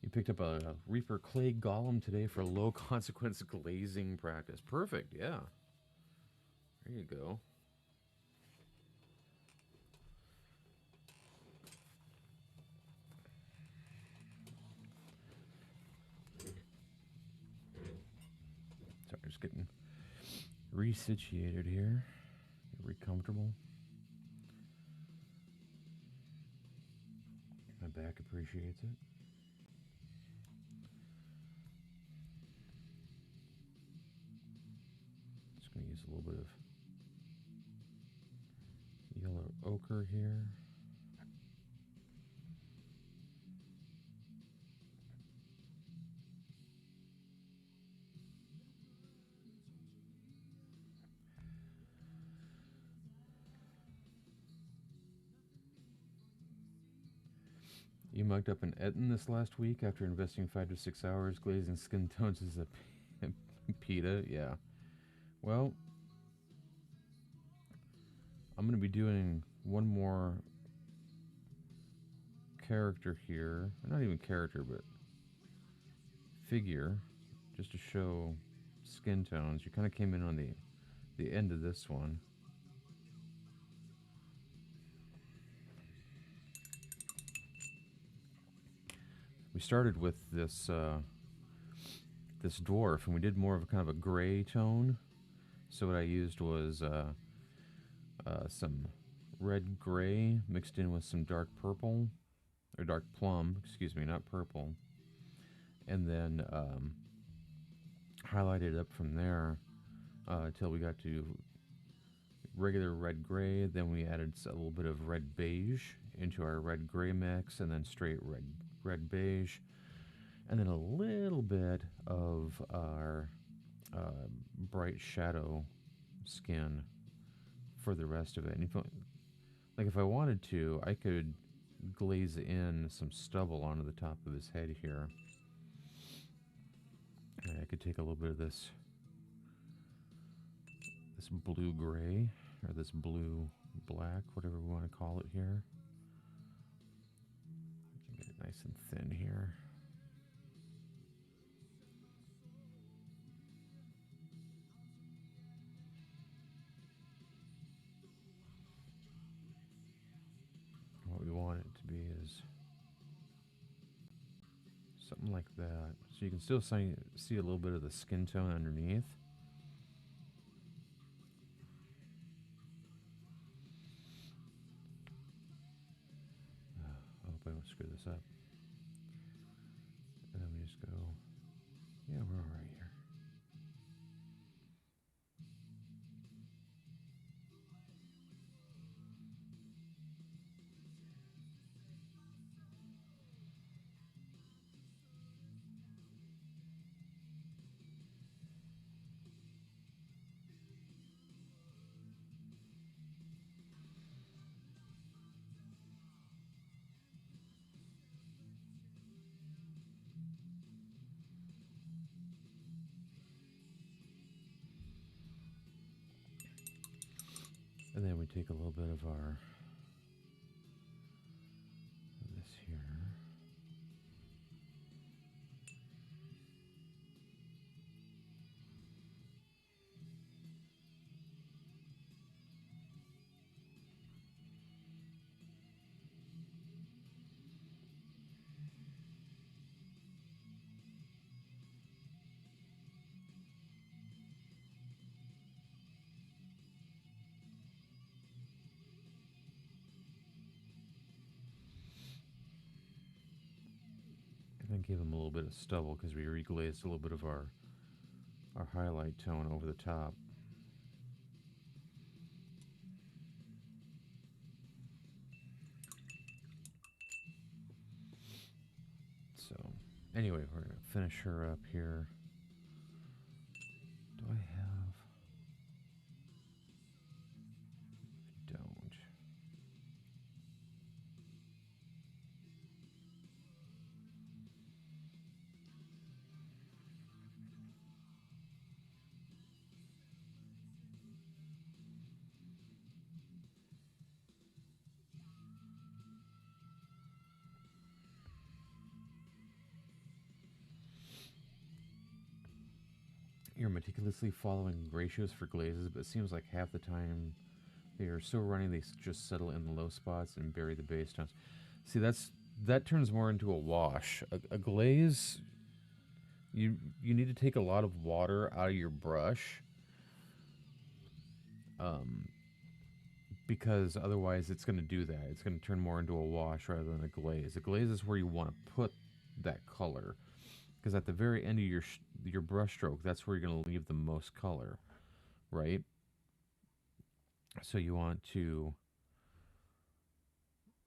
You picked up a Reaper Clay Golem today for low consequence glazing practice. Perfect, yeah. There you go. Sorry, just getting resituated here. Get re-comfortable. My back appreciates it. Just going to use a little bit of yellow ochre here. You mugged up an Eton this last week after investing 5 to 6 hours glazing skin tones as a pita? Yeah. Well, I'm going to be doing one more character here. Not even character, but figure, just to show skin tones. You kind of came in on the end of this one. We started with this this dwarf, and we did more of a kind of a gray tone. So what I used was some red gray mixed in with some dark purple, or dark plum, excuse me, not purple, and then highlighted up from there until we got to regular red gray. Then we added a little bit of red beige into our red gray mix, and then straight red beige, and then a little bit of our bright shadow skin for the rest of it. And if I wanted to, I could glaze in some stubble onto the top of his head here. And I could take a little bit of this blue gray, or this blue black, whatever we want to call it here. Get it nice and thin here. What we want it to be is something like that. So you can still see a little bit of the skin tone underneath. I hope I don't screw this up. And then we just go, yeah, we're all right here. And then we take a little bit of our this here. And then give him a little bit of stubble because we reglazed a little bit of our highlight tone over the top. So, anyway, we're going to finish her up here. Do I have... I don't. You're meticulously following ratios for glazes, but it seems like half the time they are so running they just settle in the low spots and bury the base tones. See, that turns more into a wash. A glaze, you need to take a lot of water out of your brush, because otherwise it's going to do that. It's going to turn more into a wash rather than a glaze. A glaze is where you want to put that color, because at the very end of your brush stroke, that's where you're going to leave the most color, right? So you want to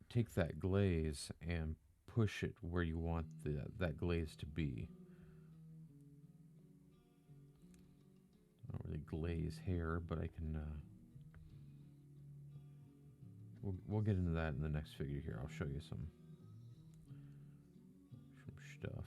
take that glaze and push it where you want that glaze to be. I don't really glaze hair, but I can. We'll get into that in the next figure here. I'll show you some stuff.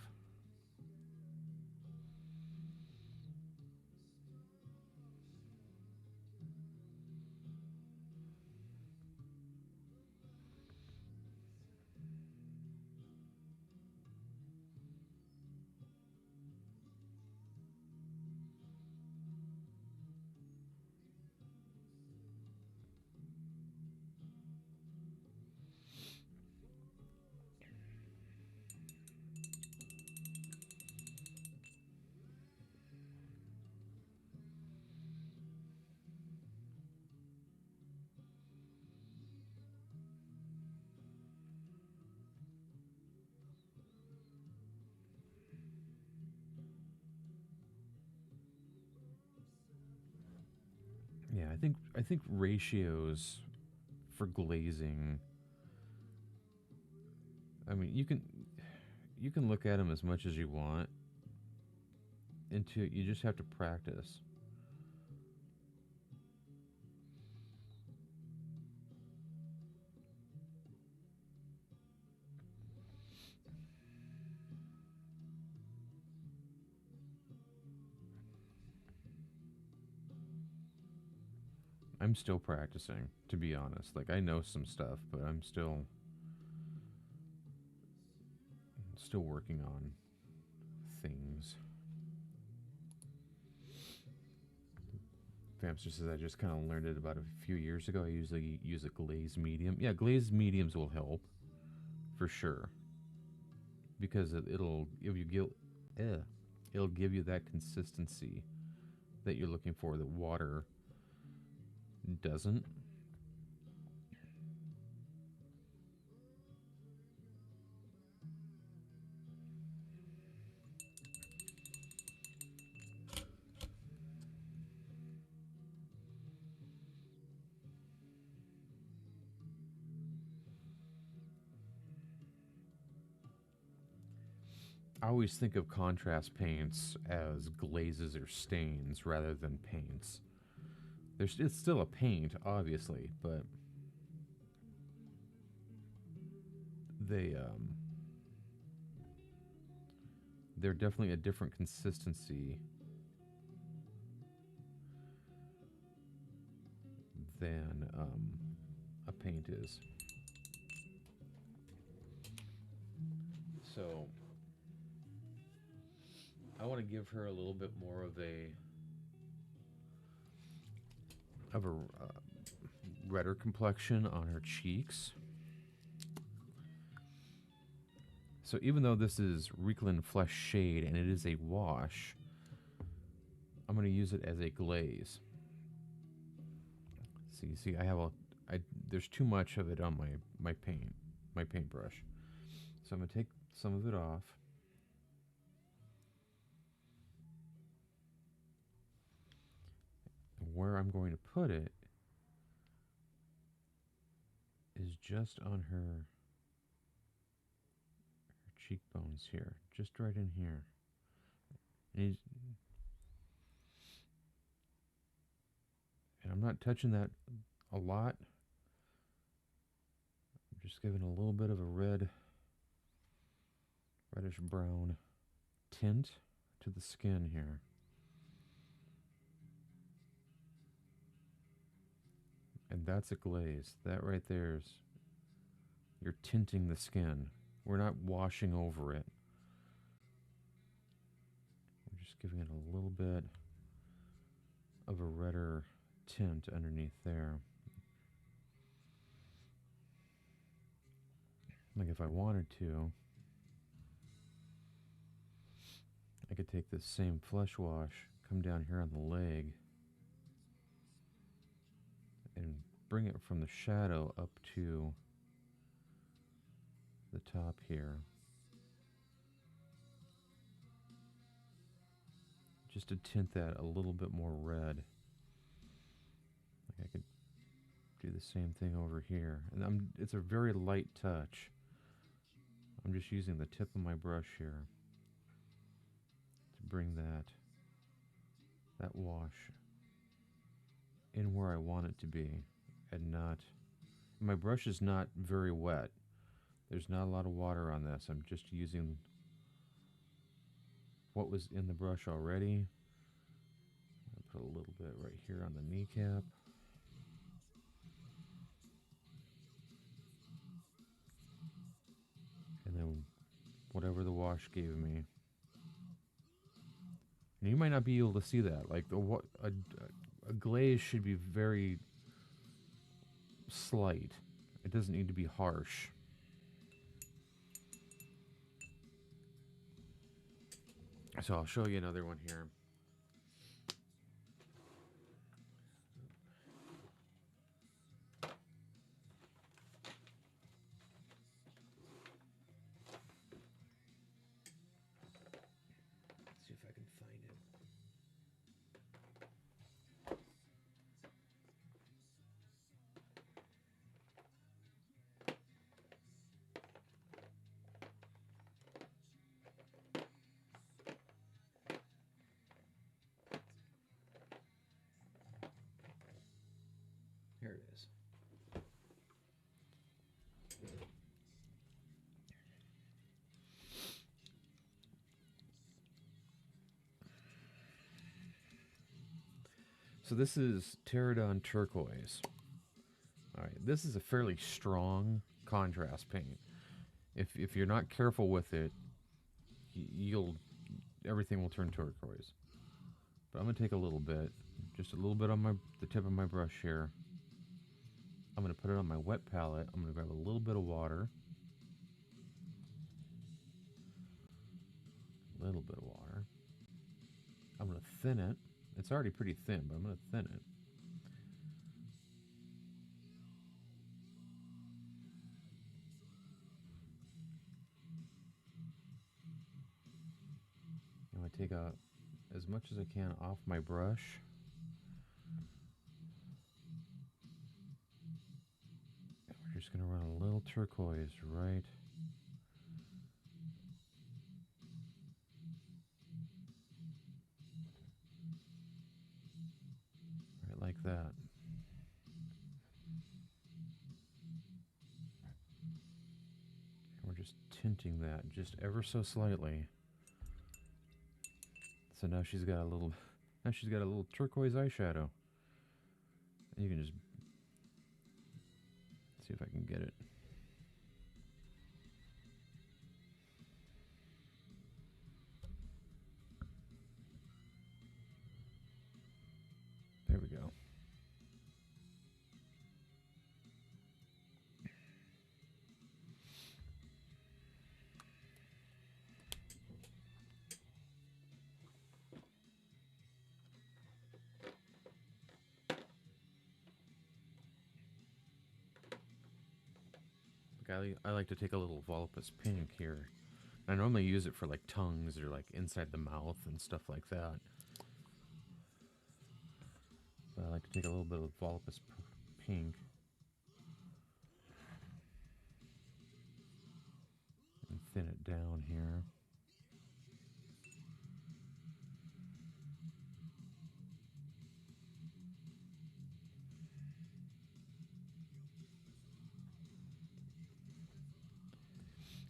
Yeah, I think ratios for glazing. I mean, you can look at them as much as you want. Into you just have to practice. I'm still practicing, to be honest. Like I know some stuff, but I'm still working on things. Famster says I just kind of learned it about a few years ago. I usually use a glazed medium. Yeah, glazed mediums will help for sure because it'll give you it'll give you that consistency that you're looking for that water doesn't. I always think of contrast paints as glazes or stains rather than paints. It's still a paint, obviously, but they they're definitely a different consistency than a paint is. So I want to give her a little bit more of a redder complexion on her cheeks. So even though this is Riekland Flesh Shade and it is a wash, I'm going to use it as a glaze. See, there's too much of it on my paintbrush. So I'm going to take some of it off. Where I'm going to put it is just on her cheekbones here, just right in here. And I'm not touching that a lot. I'm just giving a little bit of a reddish brown tint to the skin here. And that's a glaze. That right there is, you're tinting the skin. We're not washing over it. We're just giving it a little bit of a redder tint underneath there. Like if I wanted to, I could take this same flesh wash, come down here on the leg, and bring it from the shadow up to the top here. Just to tint that a little bit more red. Like I could do the same thing over here. And it's a very light touch. I'm just using the tip of my brush here to bring that wash in where I want it to be, and not. My brush is not very wet. There's not a lot of water on this. I'm just using what was in the brush already. I'll put a little bit right here on the kneecap. And then whatever the wash gave me. And you might not be able to see that. Like a glaze should be very slight. It doesn't need to be harsh. So I'll show you another one here. Let's see if I can find it. Here it is. So this is Pterodon Turquoise. All right, this is a fairly strong contrast paint. If you're not careful with it, everything will turn turquoise. But I'm gonna take a little bit, just a little bit on the tip of my brush here. I'm gonna put it on my wet palette. I'm gonna grab a little bit of water, a little bit of water. I'm gonna thin it. It's already pretty thin, but I'm gonna thin it. I'm gonna take as much as I can off my brush. And we're just gonna run a little turquoise right. Right like that. And we're just tinting that just ever so slightly. So now she's got a little turquoise eyeshadow. And you can just see if I can get it. There we go. I like to take a little Volupus pink here. I normally use it for like tongues or like inside the mouth and stuff like that. But I like to take a little bit of Volupus pink and thin it down here.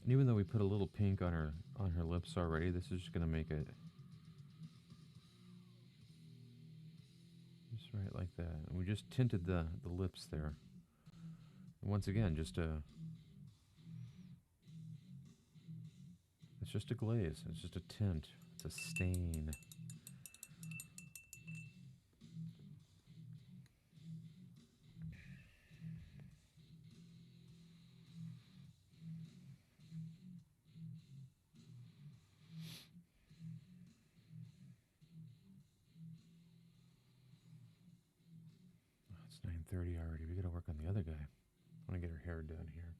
And even though we put a little pink on her lips already, this is just gonna make it just right like that. And we just tinted the lips there. And once again, it's just a glaze. It's just a tint. It's a stain. It's 9:30 already. We gotta work on the other guy. I want to get her hair done here.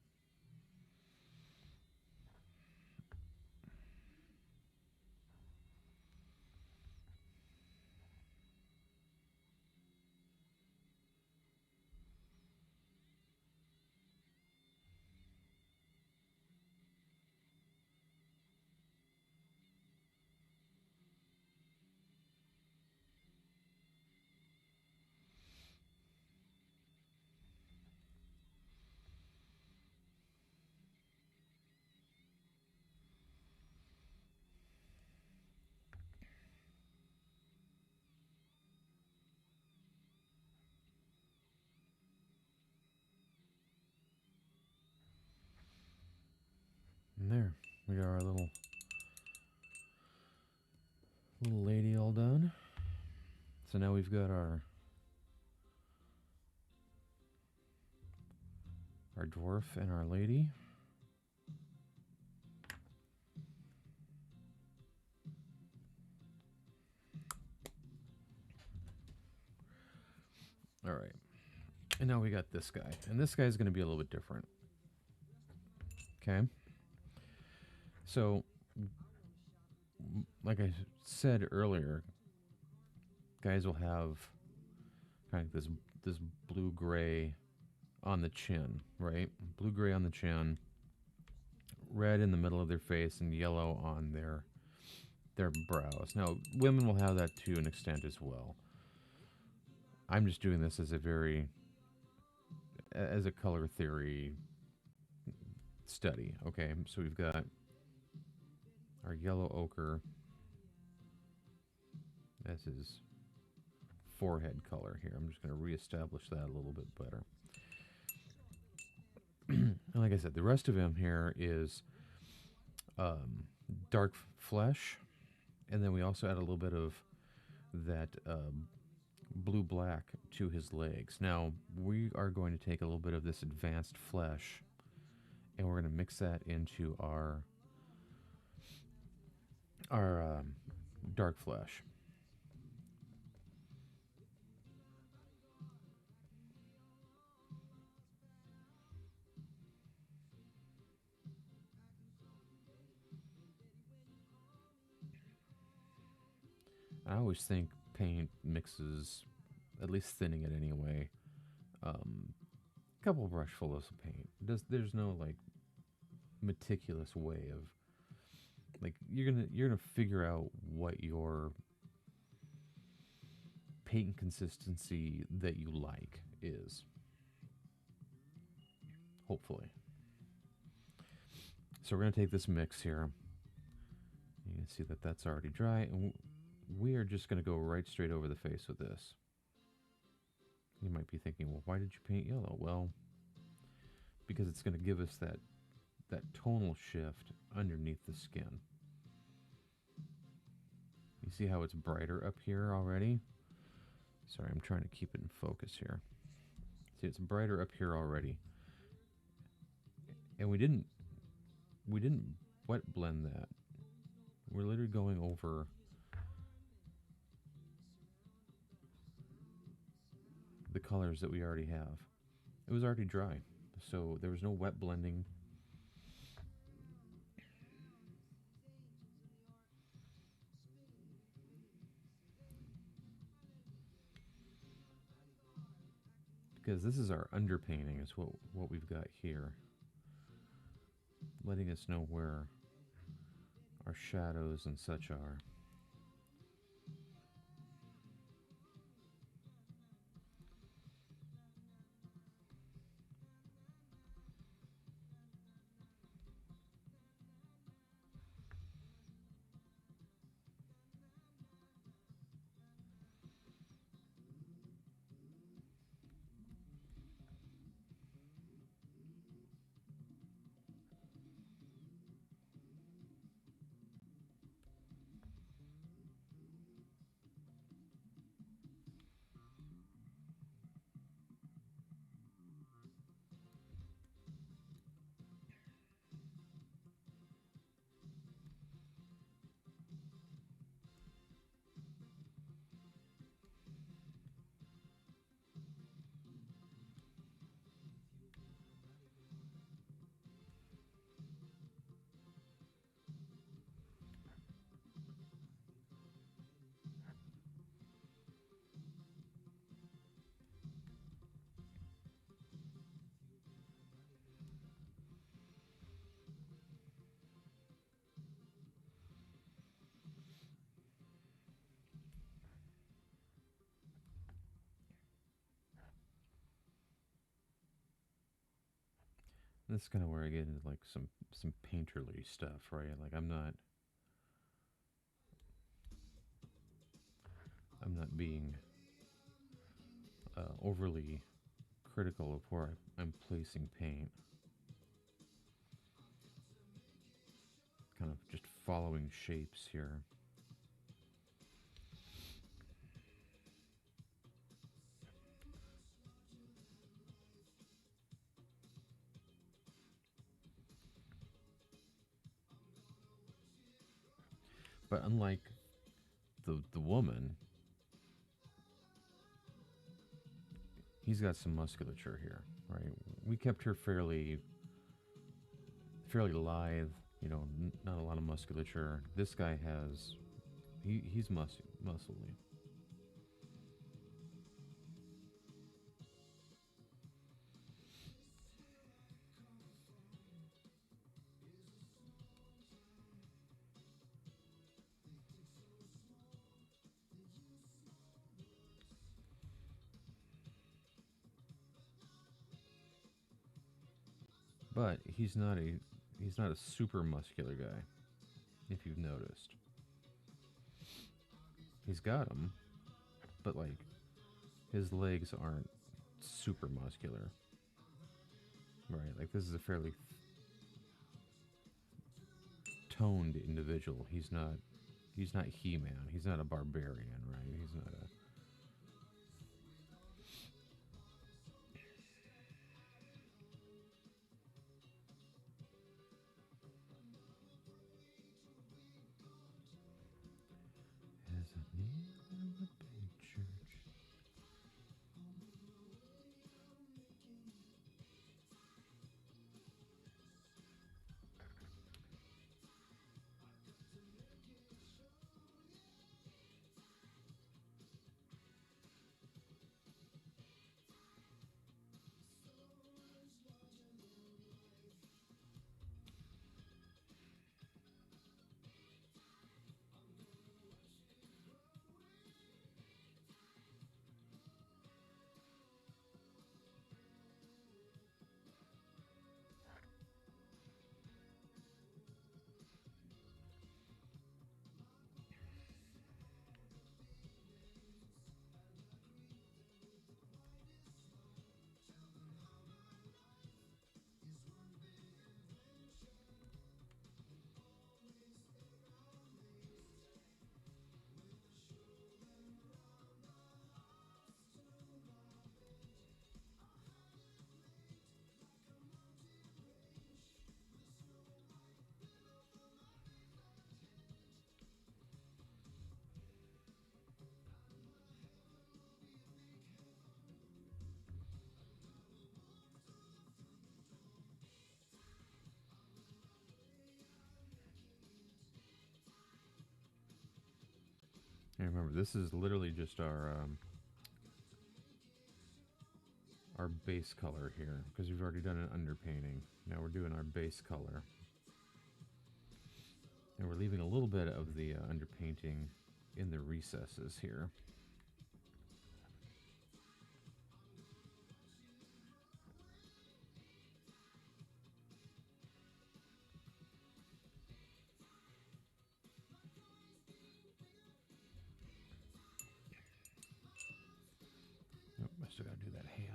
We got our little lady all done. So now we've got our dwarf and our lady. All right. And now we got this guy. And this guy is going to be a little bit different. Okay. So, like I said earlier, guys will have kind of this blue-gray on the chin, right? Blue-gray on the chin, red in the middle of their face, and yellow on their brows. Now, women will have that to an extent as well. I'm just doing this as a color theory study. Okay, so we've got our yellow ochre as his forehead color here. I'm just going to reestablish that a little bit better. And like I said, the rest of him here is dark flesh, and then we also add a little bit of that blue-black to his legs. Now, we are going to take a little bit of this advanced flesh, and we're going to mix that into our dark flesh. I always think paint mixes, at least thinning it anyway, a couple brushfuls of paint. There's no like meticulous way of like you're gonna figure out what your paint consistency that you like is. Hopefully. So we're gonna take this mix here. You can see that that's already dry, and we are just gonna go right straight over the face with this. You might be thinking, well, why did you paint yellow? Well, because it's going to give us that tonal shift underneath the skin. You see how it's brighter up here already? Sorry, I'm trying to keep it in focus here. See, it's brighter up here already. And we didn't wet blend that. We're literally going over the colors that we already have. It was already dry, so there was no wet blending. Because this is our underpainting, is what we've got here. Letting us know where our shadows and such are. This is kind of where I get into like some painterly stuff, right? Like I'm not being overly critical of where I'm placing paint. kind of just following shapes here. But unlike the woman, he's got some musculature here, right? We kept her fairly lithe, not a lot of musculature. This guy has he's muscly. But he's not a super muscular guy, if you've noticed. He's got them, but like his legs aren't super muscular, right? Like this is a fairly toned individual. He's not He-Man. He's not a barbarian, right? He's not a as a kneel in the big church. And remember, this is literally just our base color here because we've already done an underpainting. Now we're doing our base color, and we're leaving a little bit of the underpainting in the recesses here. Nope, I still got to do that hand.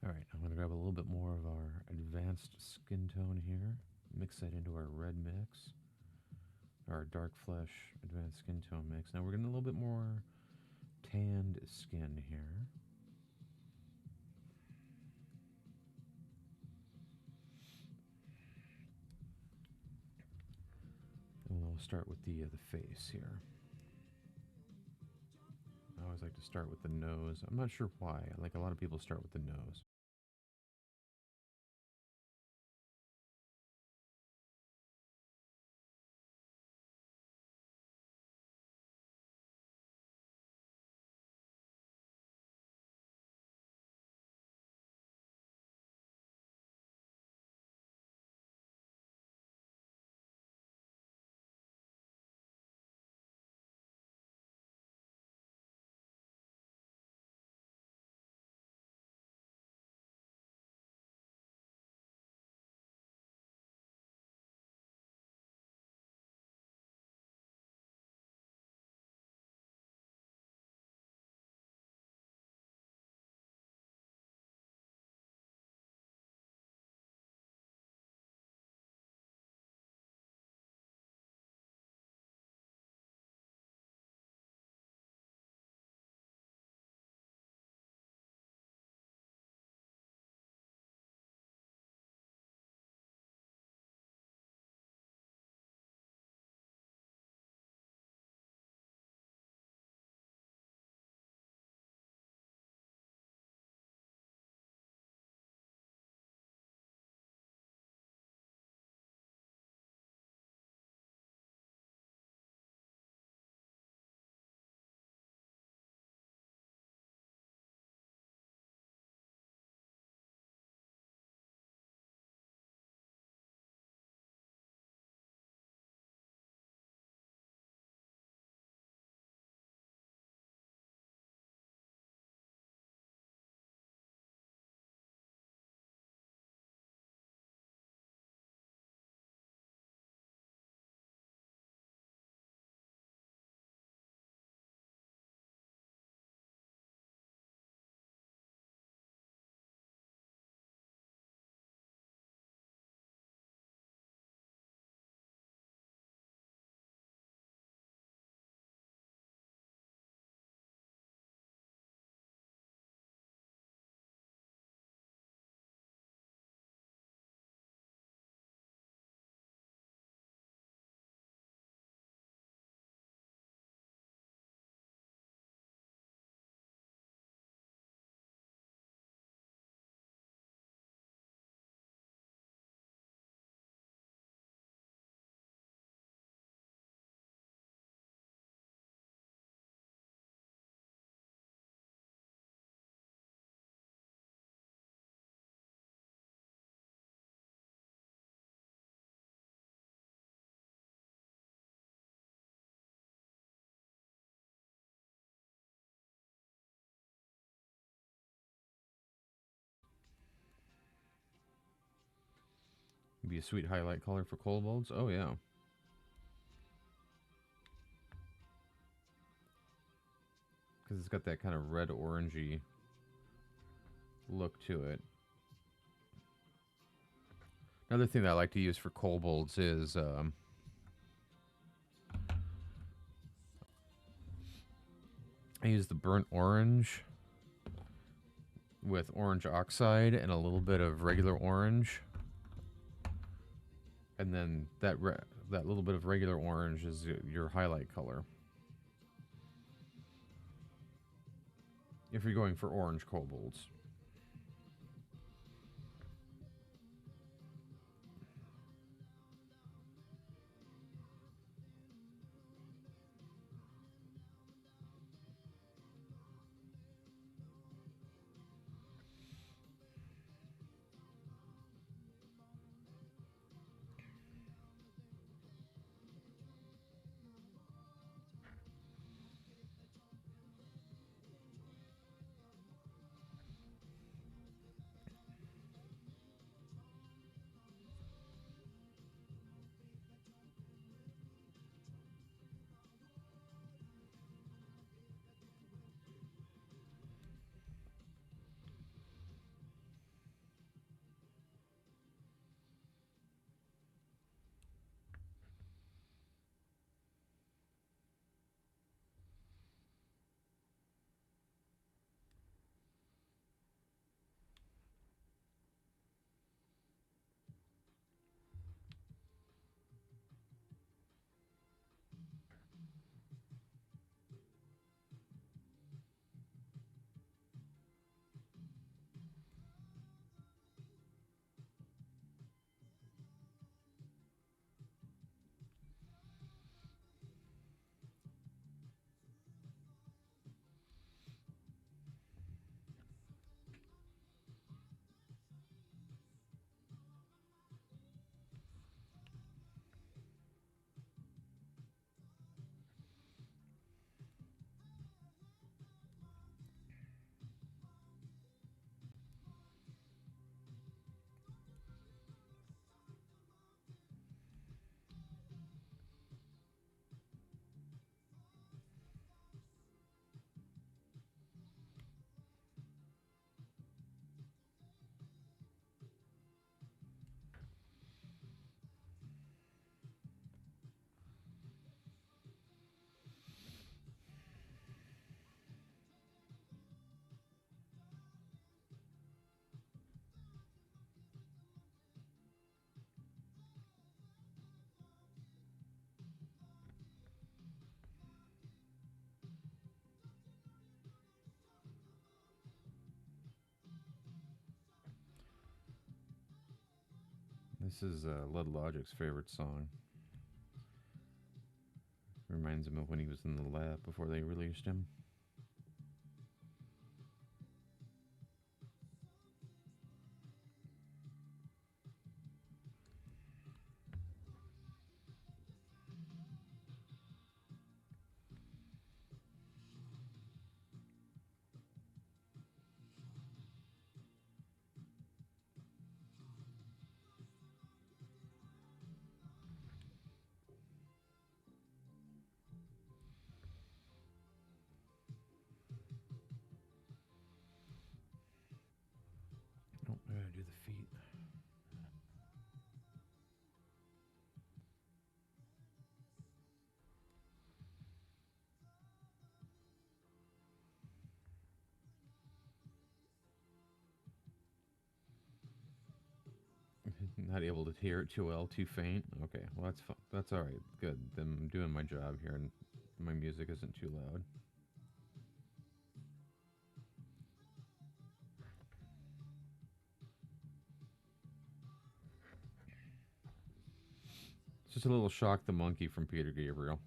All right, I'm going to grab a little bit more of our advanced skin tone here, mix that into our red mix, our dark flesh advanced skin tone mix. Now we're getting a little bit more tanned skin here. And we'll start with the face here. I always like to start with the nose. I'm not sure why. Like a lot of people start with the nose. be a sweet highlight color for kobolds. Oh, yeah. Because it's got that kind of red-orangey look to it. Another thing that I like to use for kobolds is I use the burnt orange with orange oxide and a little bit of regular orange. And then that little bit of regular orange is your highlight color. If you're going for orange kobolds. This is Led Logic's favorite song. Reminds him of when he was in the lab before they released him. Oh, I gotta do the feet. Not able to hear it too well, too faint. Okay, well that's fine. That's all right. Good. Then I'm doing my job here, and my music isn't too loud. It's just a little Shock the Monkey from Peter Gabriel.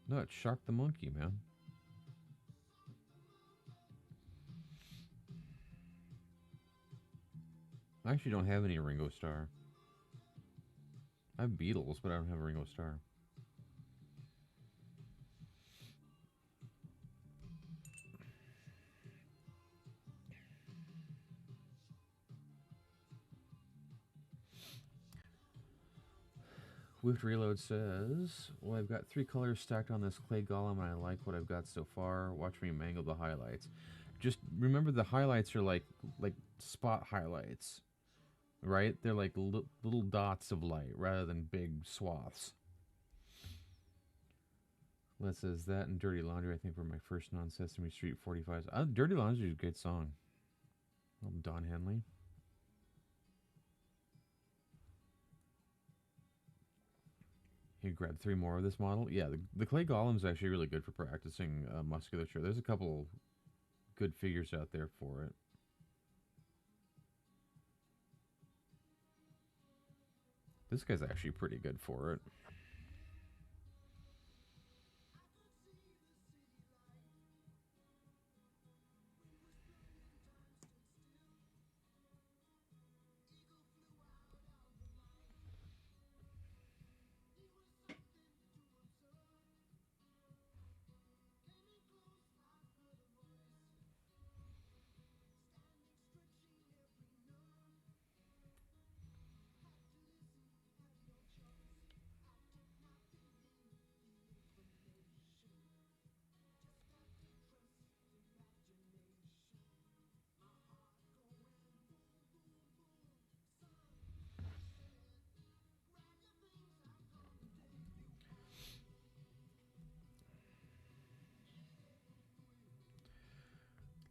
No, it's Shark the Monkey, man. I actually don't have any Ringo Starr. I have Beatles, but I don't have a Ringo Starr. Swift Reload says, well, I've got 3 colors stacked on this clay golem, and I like what I've got so far. Watch me mangle the highlights. Just remember the highlights are like spot highlights, right? They're like little dots of light rather than big swaths. Les says that and Dirty Laundry, I think, were my first non-Sesame Street 45s. Dirty Laundry is a good song. Don Henley. You grab 3 more of this model. Yeah, the clay golem's actually really good for practicing musculature. There's a couple good figures out there for it. This guy's actually pretty good for it.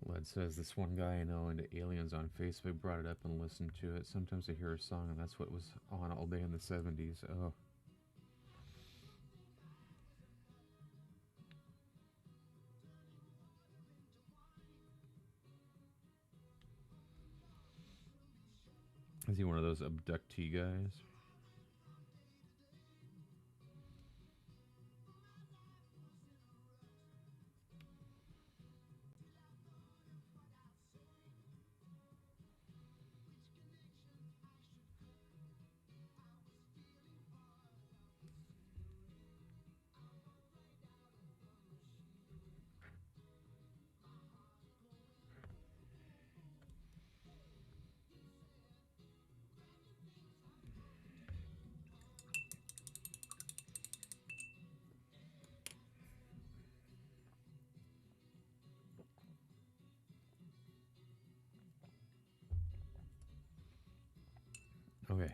Led says this one guy I know into aliens on Facebook brought it up and listened to it. Sometimes I hear a song and that's what was on all day in the 70s. Oh. Is he one of those abductee guys? Okay.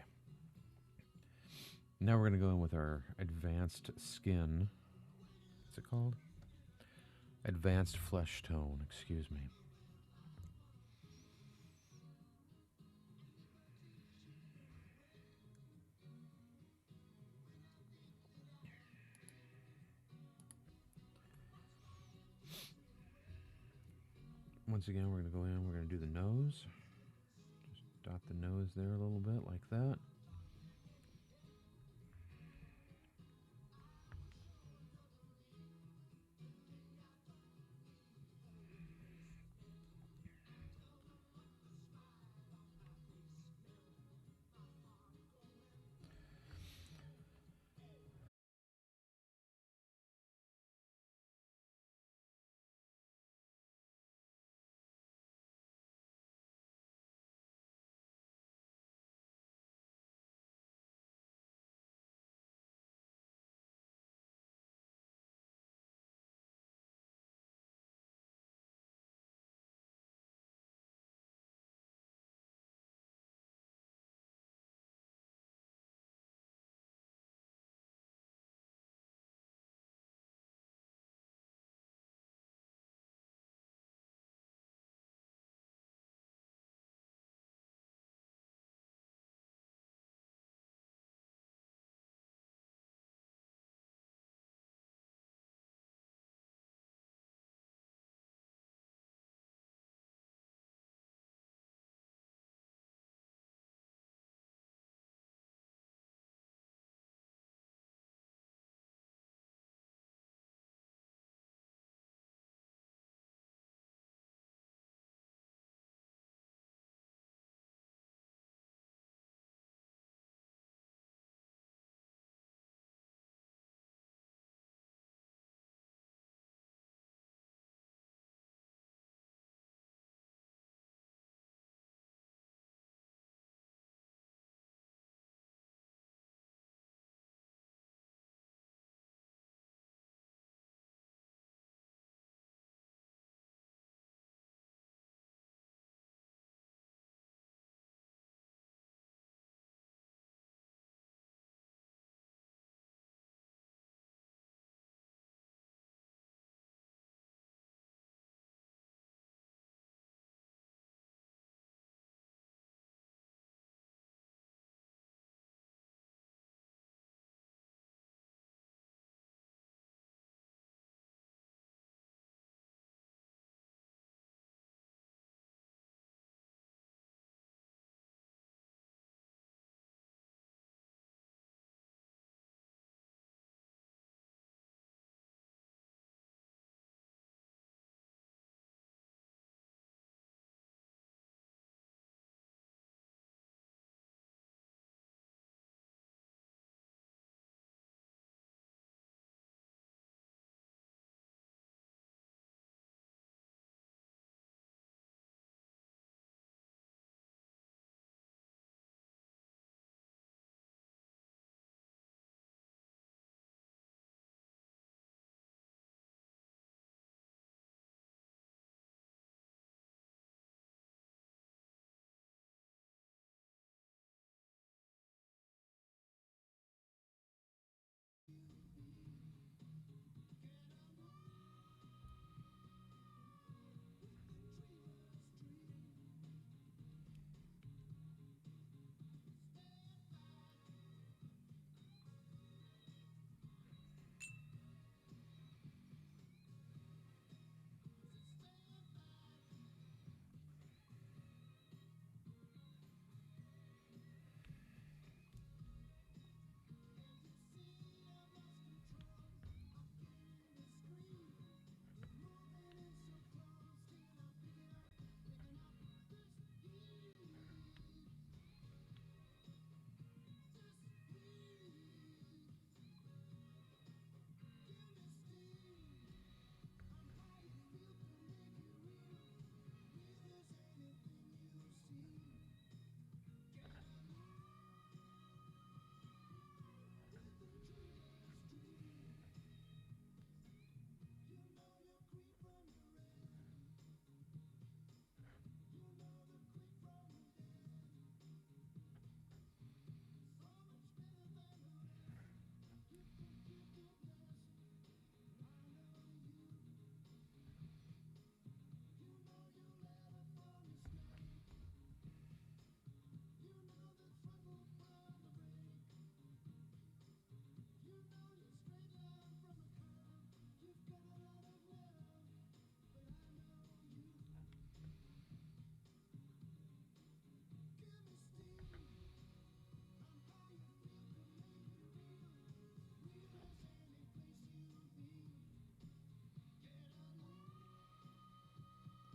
Now we're going to go in with our advanced skin. What's it called? Advanced flesh tone, excuse me. Once again, we're going to go in, we're going to do the nose. Just dot the nose there a little bit like that.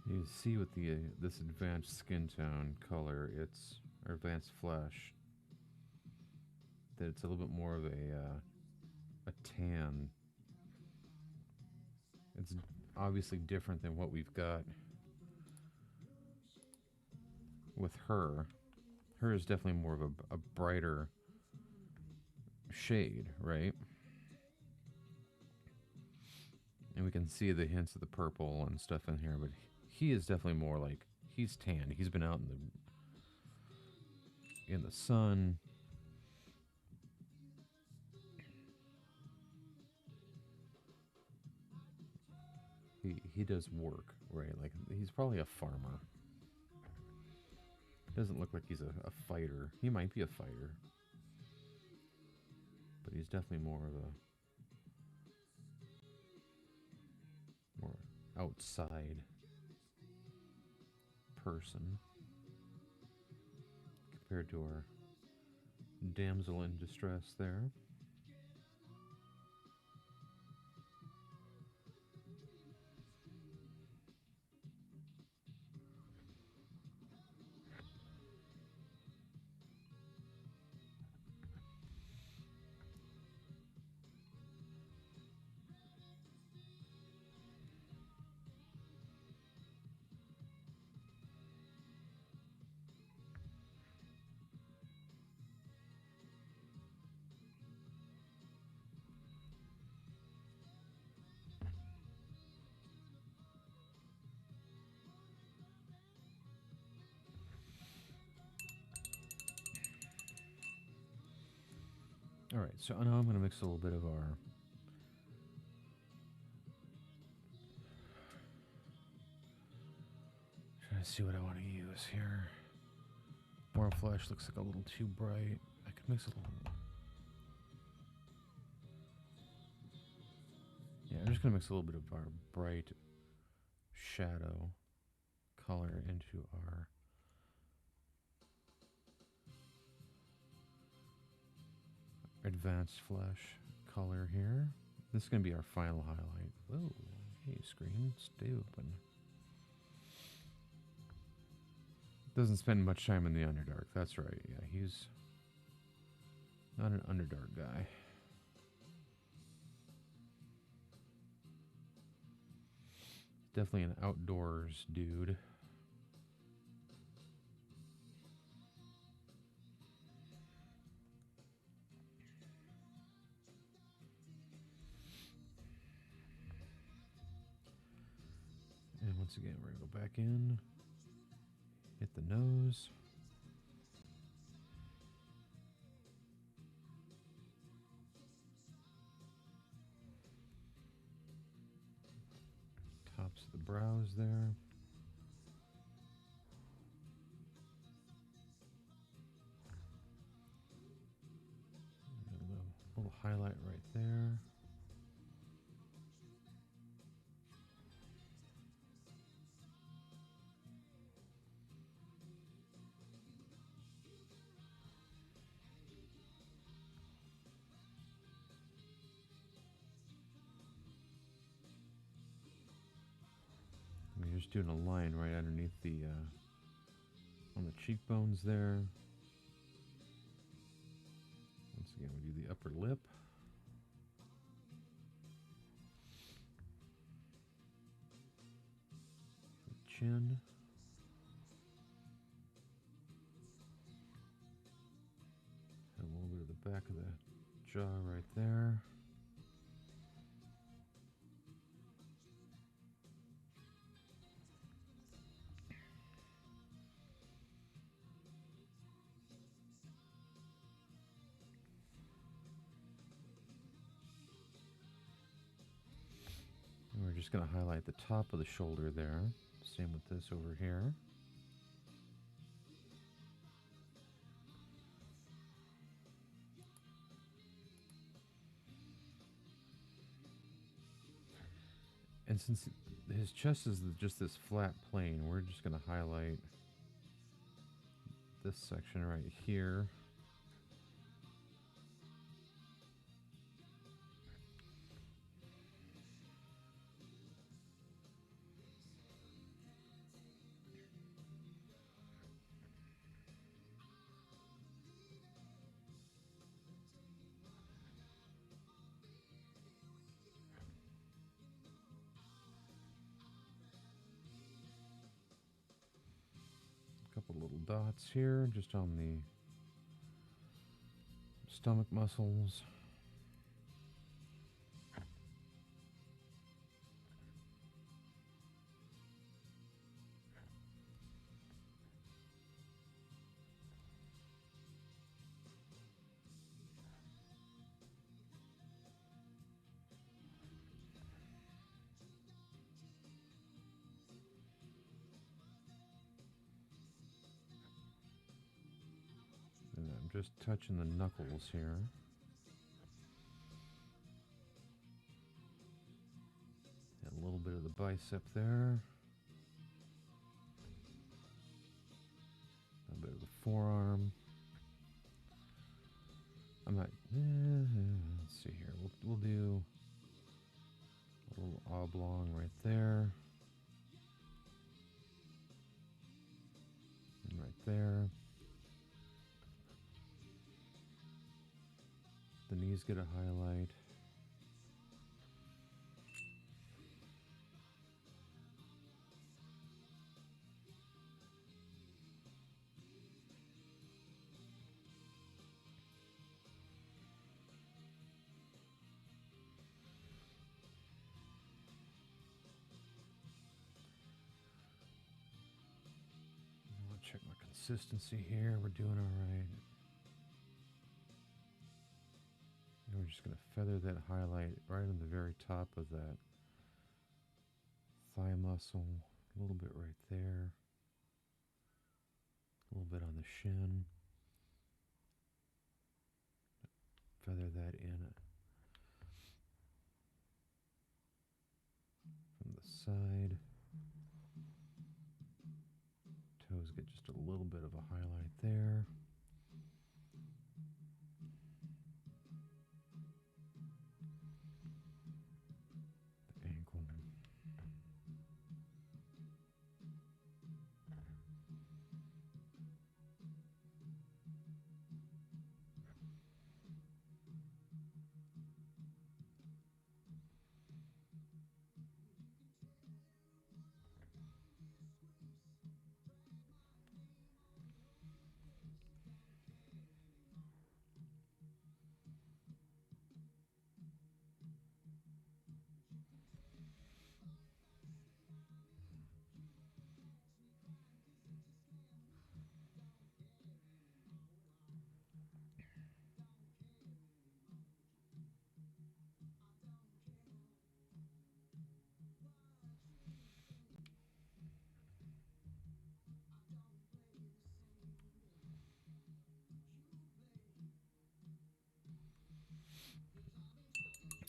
You see with the this advanced skin tone color, it's or advanced flesh, that it's a little bit more of a tan. It's obviously different than what we've got with her. Her is definitely more of a brighter shade, right? And we can see the hints of the purple and stuff in here, but he is definitely more like he's tan. He's been out in the sun. He does work, right? Like he's probably a farmer. Doesn't look like he's a fighter. He might be a fighter, but he's definitely more of a more outside person compared to our damsel in distress there. All right, so now I'm going to mix a little bit of our trying to see what I want to use here. Warm flesh looks like a little too bright. I could mix a little. Yeah, I'm just going to mix a little bit of our bright shadow color into our advanced flesh color here. This is going to be our final highlight. Whoa, hey screen, stay open. Doesn't spend much time in the Underdark. That's right. Yeah, he's not an Underdark guy. Definitely an outdoors dude. And once again, we're going to go back in, hit the nose. Tops of the brows there. A little highlight right there. You're just doing a line right underneath the on the cheekbones there. Once again, we do the upper lip. The chin. And a little bit of the back of the jaw right there. And we're just going to highlight the top of the shoulder there. Same with this over here. And since his chest is just this flat plane, we're just going to highlight this section right here. dots here, just on the stomach muscles. And I'm just touching the knuckles here. And a little bit of the bicep there. A bit of the forearm. I'm not. Let's see here. We'll do a little oblong right there. And right there. The knees get a highlight. I'll check my consistency here. We're doing all right. And we're just going to feather that highlight right on the very top of that thigh muscle. A little bit right there. A little bit on the shin. Feather that in from the side. Toes get just a little bit of a highlight there. The ankle.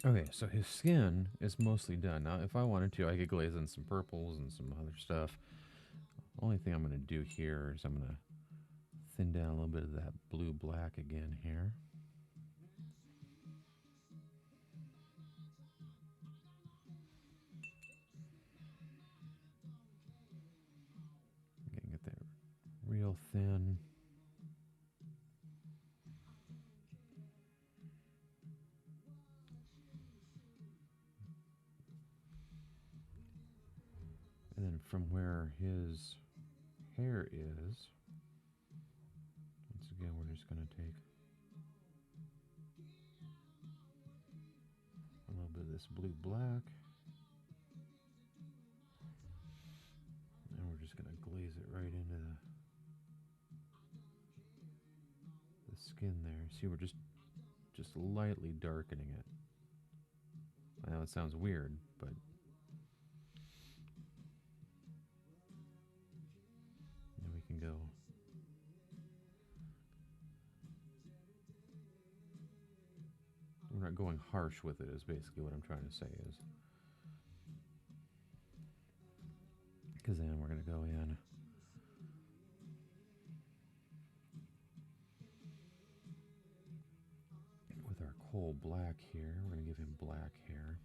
Okay, so his skin is mostly done. Now, if I wanted to, I could glaze in some purples and some other stuff. Only thing I'm going to do here is I'm going to thin down a little bit of that blue-black again here. Get that real thin. And then from where his hair is, once again, we're just going to take a little bit of this blue-black. And we're just going to glaze it right into the skin there. See, we're just lightly darkening it. I know it sounds weird, but then we can go we're not going harsh with it is basically what I'm trying to say is. Because then we're going to go in with our coal black here. We're going to give him black hair.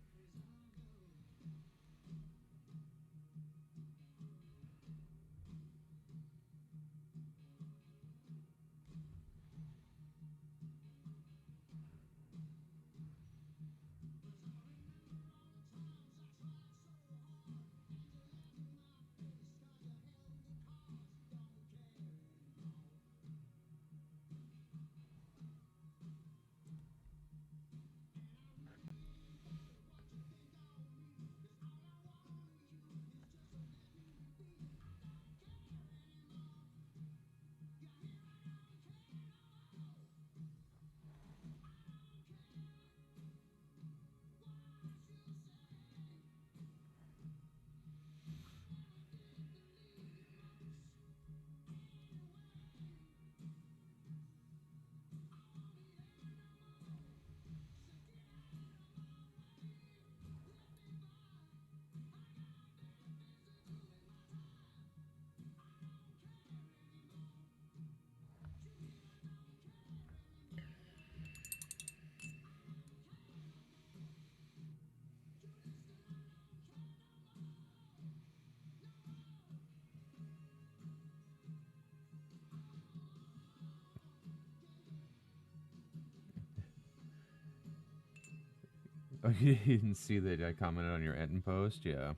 Oh, you didn't see that I commented on your Etten post? Yeah.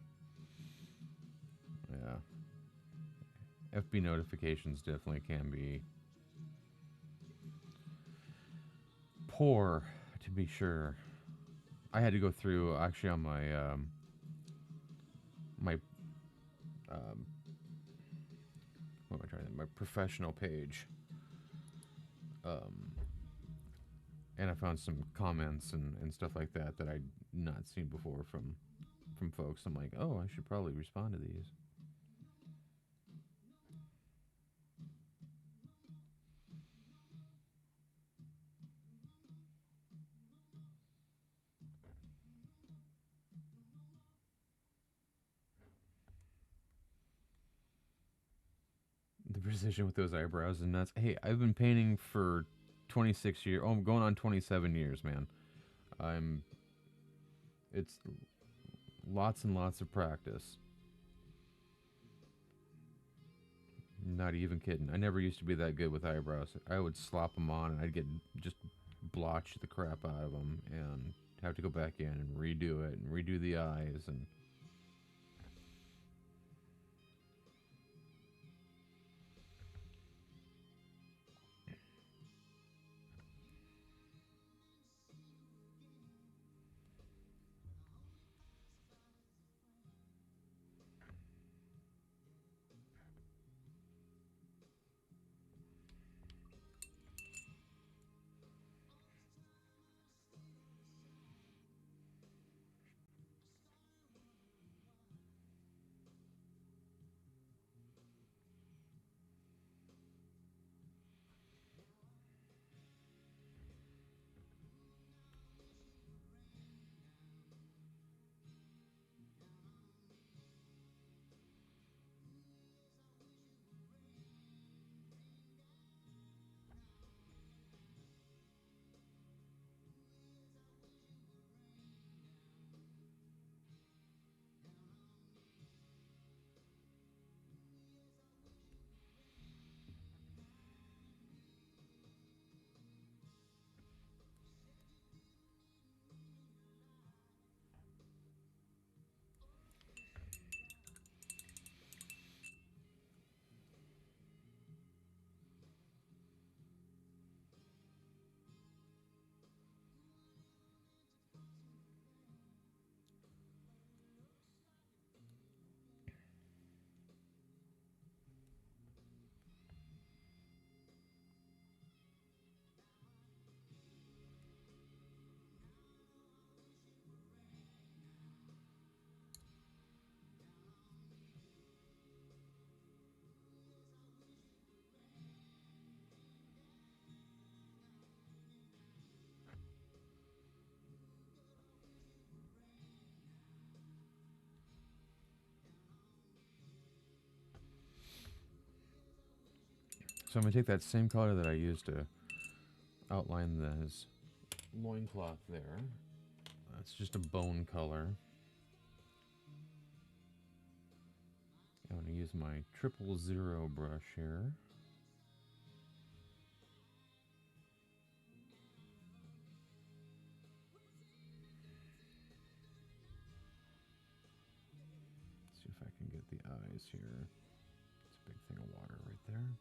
Yeah. FB notifications definitely can be poor, to be sure. I had to go through actually on my um, what am I trying to think? My professional page, um, and I found some comments and stuff like that that I'd not seen before from folks. I'm like, oh, I should probably respond to these. The precision with those eyebrows is nuts. Hey, I've been painting for 26 years. Oh, I'm going on 27 years, man. I'm. It's lots and lots of practice. Not even kidding. I never used to be that good with eyebrows. I would slop them on and I'd get just blotch the crap out of them and have to go back in and redo it and redo the eyes and so I'm gonna take that same color that I used to outline this loincloth there. That's just a bone color. I'm gonna use my 000 brush here. See if I can get the eyes here. It's a big thing of water right there.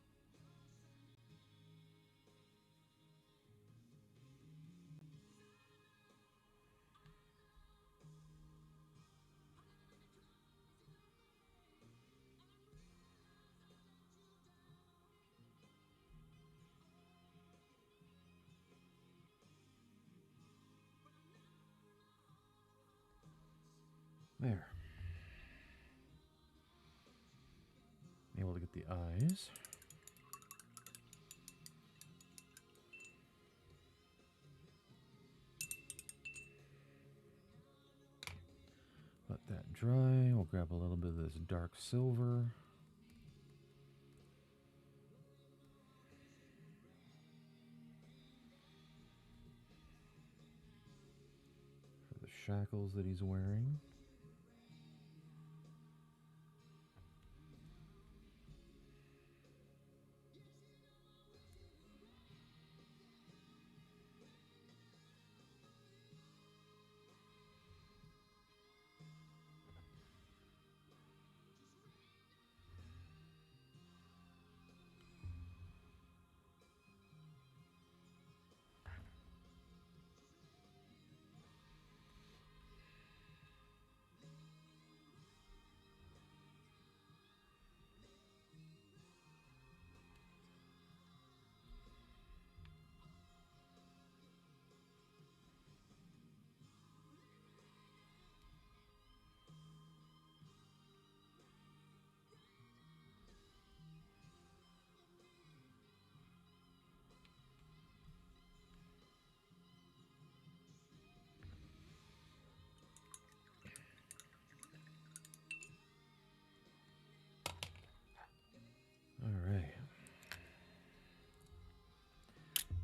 There. Able to get the eyes. Let that dry. We'll grab a little bit of this dark silver. For the shackles that he's wearing.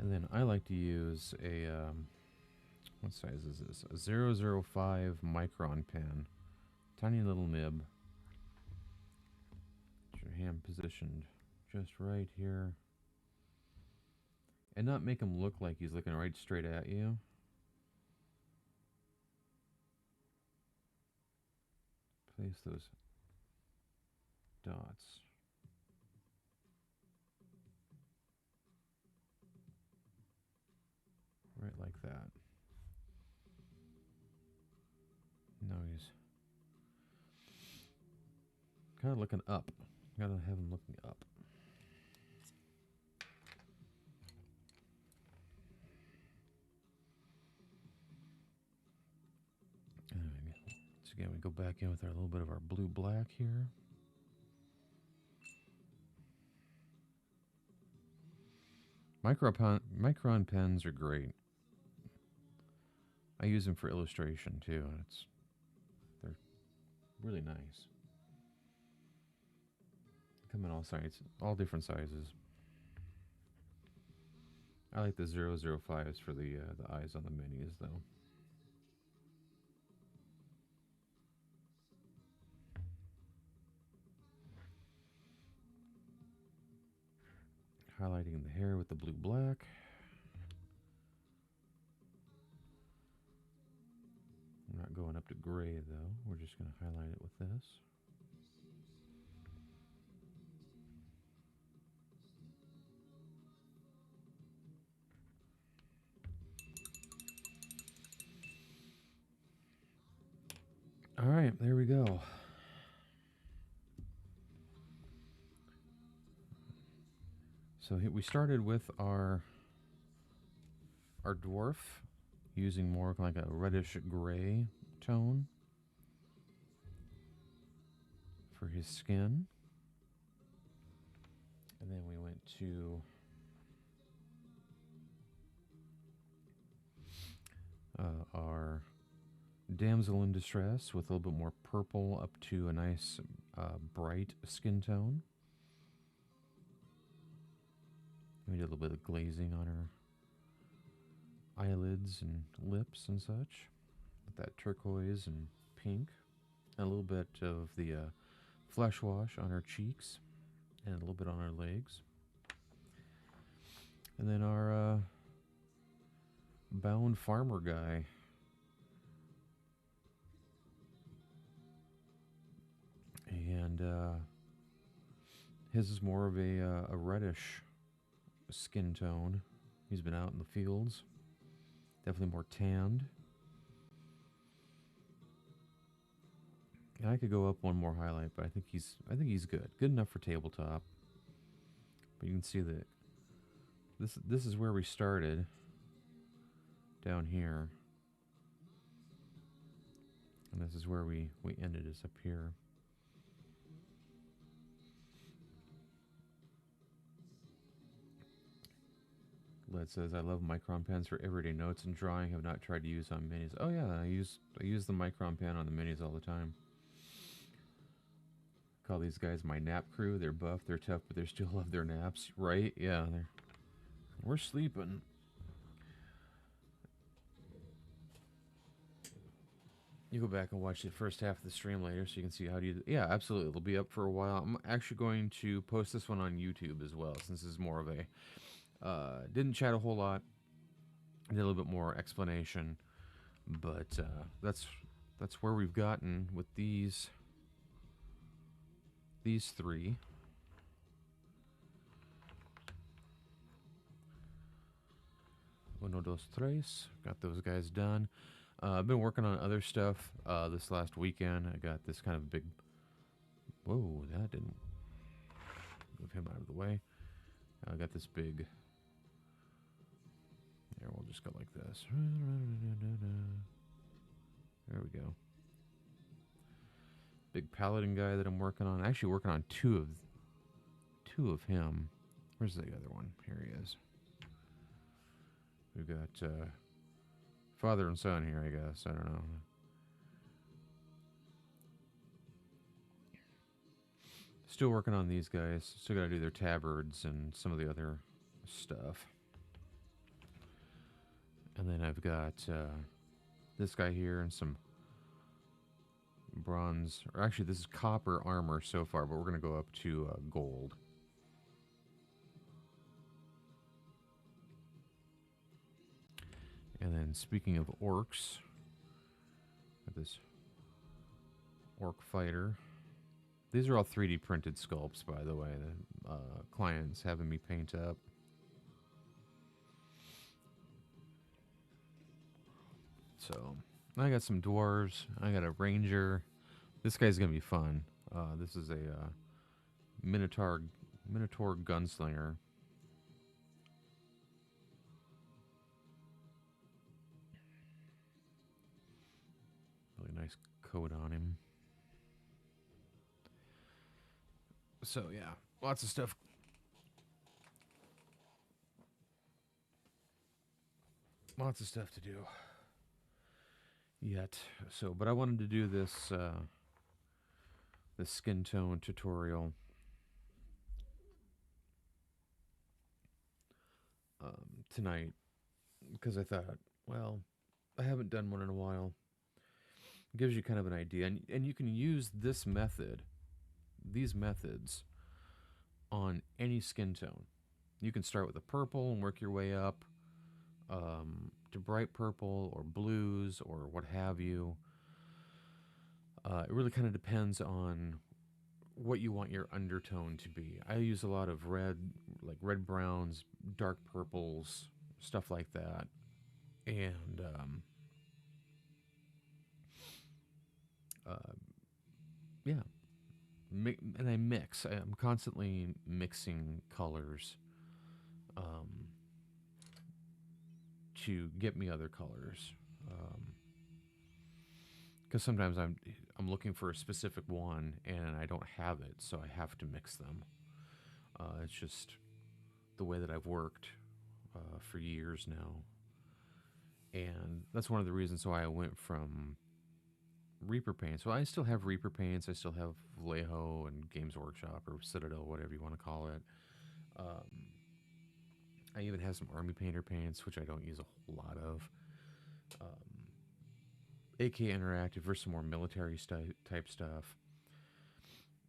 And then I like to use a, what size is this? A 005 micron pen. Tiny little nib. Get your hand positioned just right here. And not make him look like he's looking right straight at you. Place those dots. Right like that. No, he's kind of looking up. Gotta have him looking up. So again, we go back in with our little bit of our blue black here. Micron pens are great. I use them for illustration too, and they're really nice. Come in all sizes, all different sizes. I like the 005s for the eyes on the minis though. Highlighting the hair with the blue black. I'm not going up to gray though. We're just going to highlight it with this. All right, there we go. So we started with our dwarf using more like a reddish gray tone for his skin. And then we went to our damsel in distress with a little bit more purple up to a nice bright skin tone. We did a little bit of glazing on her eyelids and lips and such with that turquoise and pink, and a little bit of the flesh wash on her cheeks and a little bit on her legs. And then our bound farmer guy. And his is more of a reddish skin tone. He's been out in the fields. Definitely more tanned. And I could go up one more highlight, but I think he's good. Good enough for tabletop. But you can see that this is where we started. Down here. And this is where we ended, is up here. Led says, I love micron pens for everyday notes and drawing. Have not tried to use on minis. Oh yeah, I use the micron pen on the minis all the time. Call these guys my nap crew. They're buff, they're tough, but they still love their naps, right? Yeah, we're sleeping. You go back and watch the first half of the stream later so you can see how to use it. Yeah, absolutely. It'll be up for a while. I'm actually going to post this one on YouTube as well, since this is more of a didn't chat a whole lot. Did a little bit more explanation, but that's where we've gotten with these three. Uno, dos, tres. Got those guys done. I've been working on other stuff this last weekend. I got this kind of big... Whoa, that didn't move him out of the way. I got this big... There, we'll just go like this. There we go. Big paladin guy that I'm working on. Actually working on two of him. Where's the other one? Here he is. We've got father and son here, I guess. I don't know. Still working on these guys. Still got to do their tabards and some of the other stuff. And then I've got this guy here and some bronze, or actually this is copper armor so far, but we're going to go up to gold. And then speaking of orcs, got this orc fighter. These are all 3D printed sculpts, by the way. The client's having me paint up. So I got some dwarves. I got a ranger. This guy's gonna be fun. This is a minotaur gunslinger. Really nice coat on him. So yeah, lots of stuff. Lots of stuff to do yet. So, but I wanted to do this this skin tone tutorial tonight because I thought, well, I haven't done one in a while. It gives you kind of an idea, and you can use this method, these methods, on any skin tone. You can start with a purple and work your way up to bright purple or blues or what have you. It really kind of depends on what you want your undertone to be. I use a lot of red, like red browns, dark purples, stuff like that. And yeah, and I mix. I'm constantly mixing colors to get me other colors. Because sometimes I'm looking for a specific one and I don't have it, so I have to mix them. It's just the way that I've worked for years now, and that's one of the reasons why I went from Reaper paints. So I still have Reaper paints. I still have Vallejo and Games Workshop or Citadel, whatever you want to call it. I even have some Army Painter paints, which I don't use a whole lot of. AK Interactive for some more military type stuff.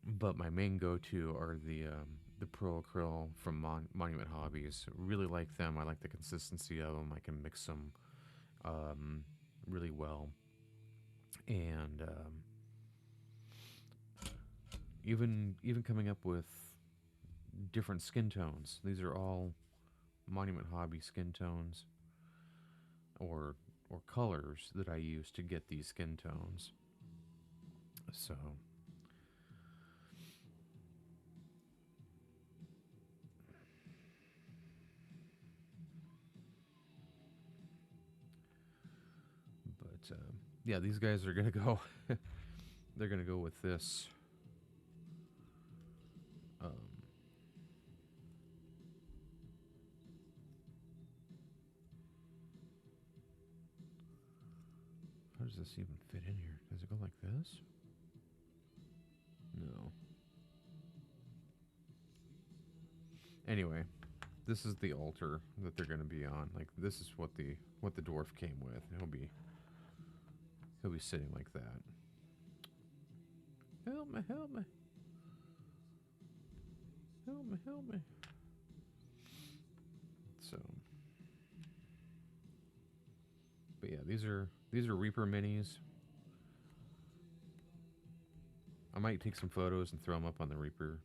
But my main go-to are the Pro Acryl from Monument Hobbies. Really like them. I like the consistency of them. I can mix them really well. And even coming up with different skin tones. These are all Monument Hobby skin tones or colors that I use to get these skin tones. So but yeah, these guys are gonna go. They're gonna go with this. How does this even fit in here? Does it go like this? No. Anyway, this is the altar that they're going to be on. Like this is what the dwarf came with. He'll be sitting like that. Help me, help me. Help me, help me. So, but yeah, these are Reaper minis. I might take some photos and throw them up on the Reaper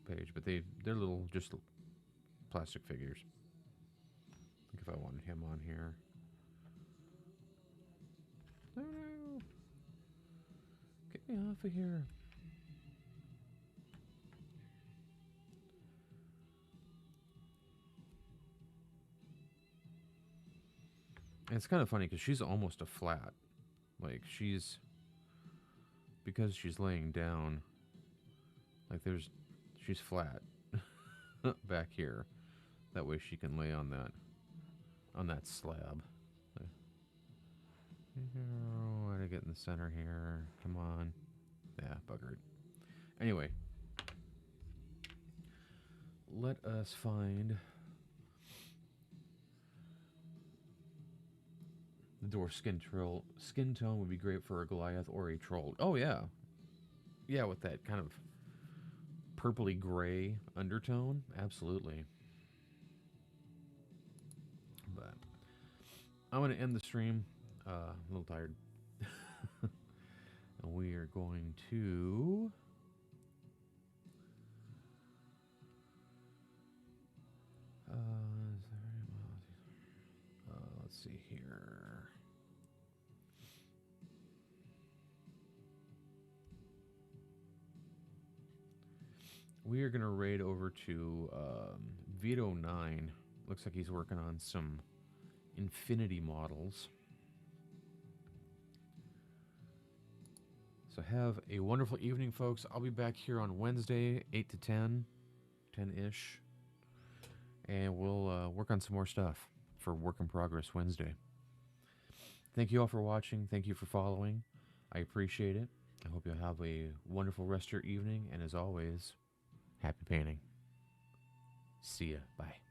page, but they're little, just plastic figures. I think if I wanted him on here. No, no. Get me off of here. And it's kind of funny because she's almost a flat. Like she's, because she's laying down, like she's flat back here. That way she can lay on that slab. Why did I get in the center here? Come on. Yeah, buggered. Anyway, let us find The dwarf skin tone would be great for a Goliath or a troll. Oh yeah, yeah, with that kind of purpley gray undertone, absolutely. But I'm gonna end the stream. A little tired, and we are going to. Let's see here. We are going to raid over to Vito 9. Looks like he's working on some Infinity models. So have a wonderful evening, folks. I'll be back here on Wednesday, 8 to 10, 10-ish. And we'll work on some more stuff for Work in Progress Wednesday. Thank you all for watching. Thank you for following. I appreciate it. I hope you'll have a wonderful rest of your evening. And as always, happy painting. See ya. Bye.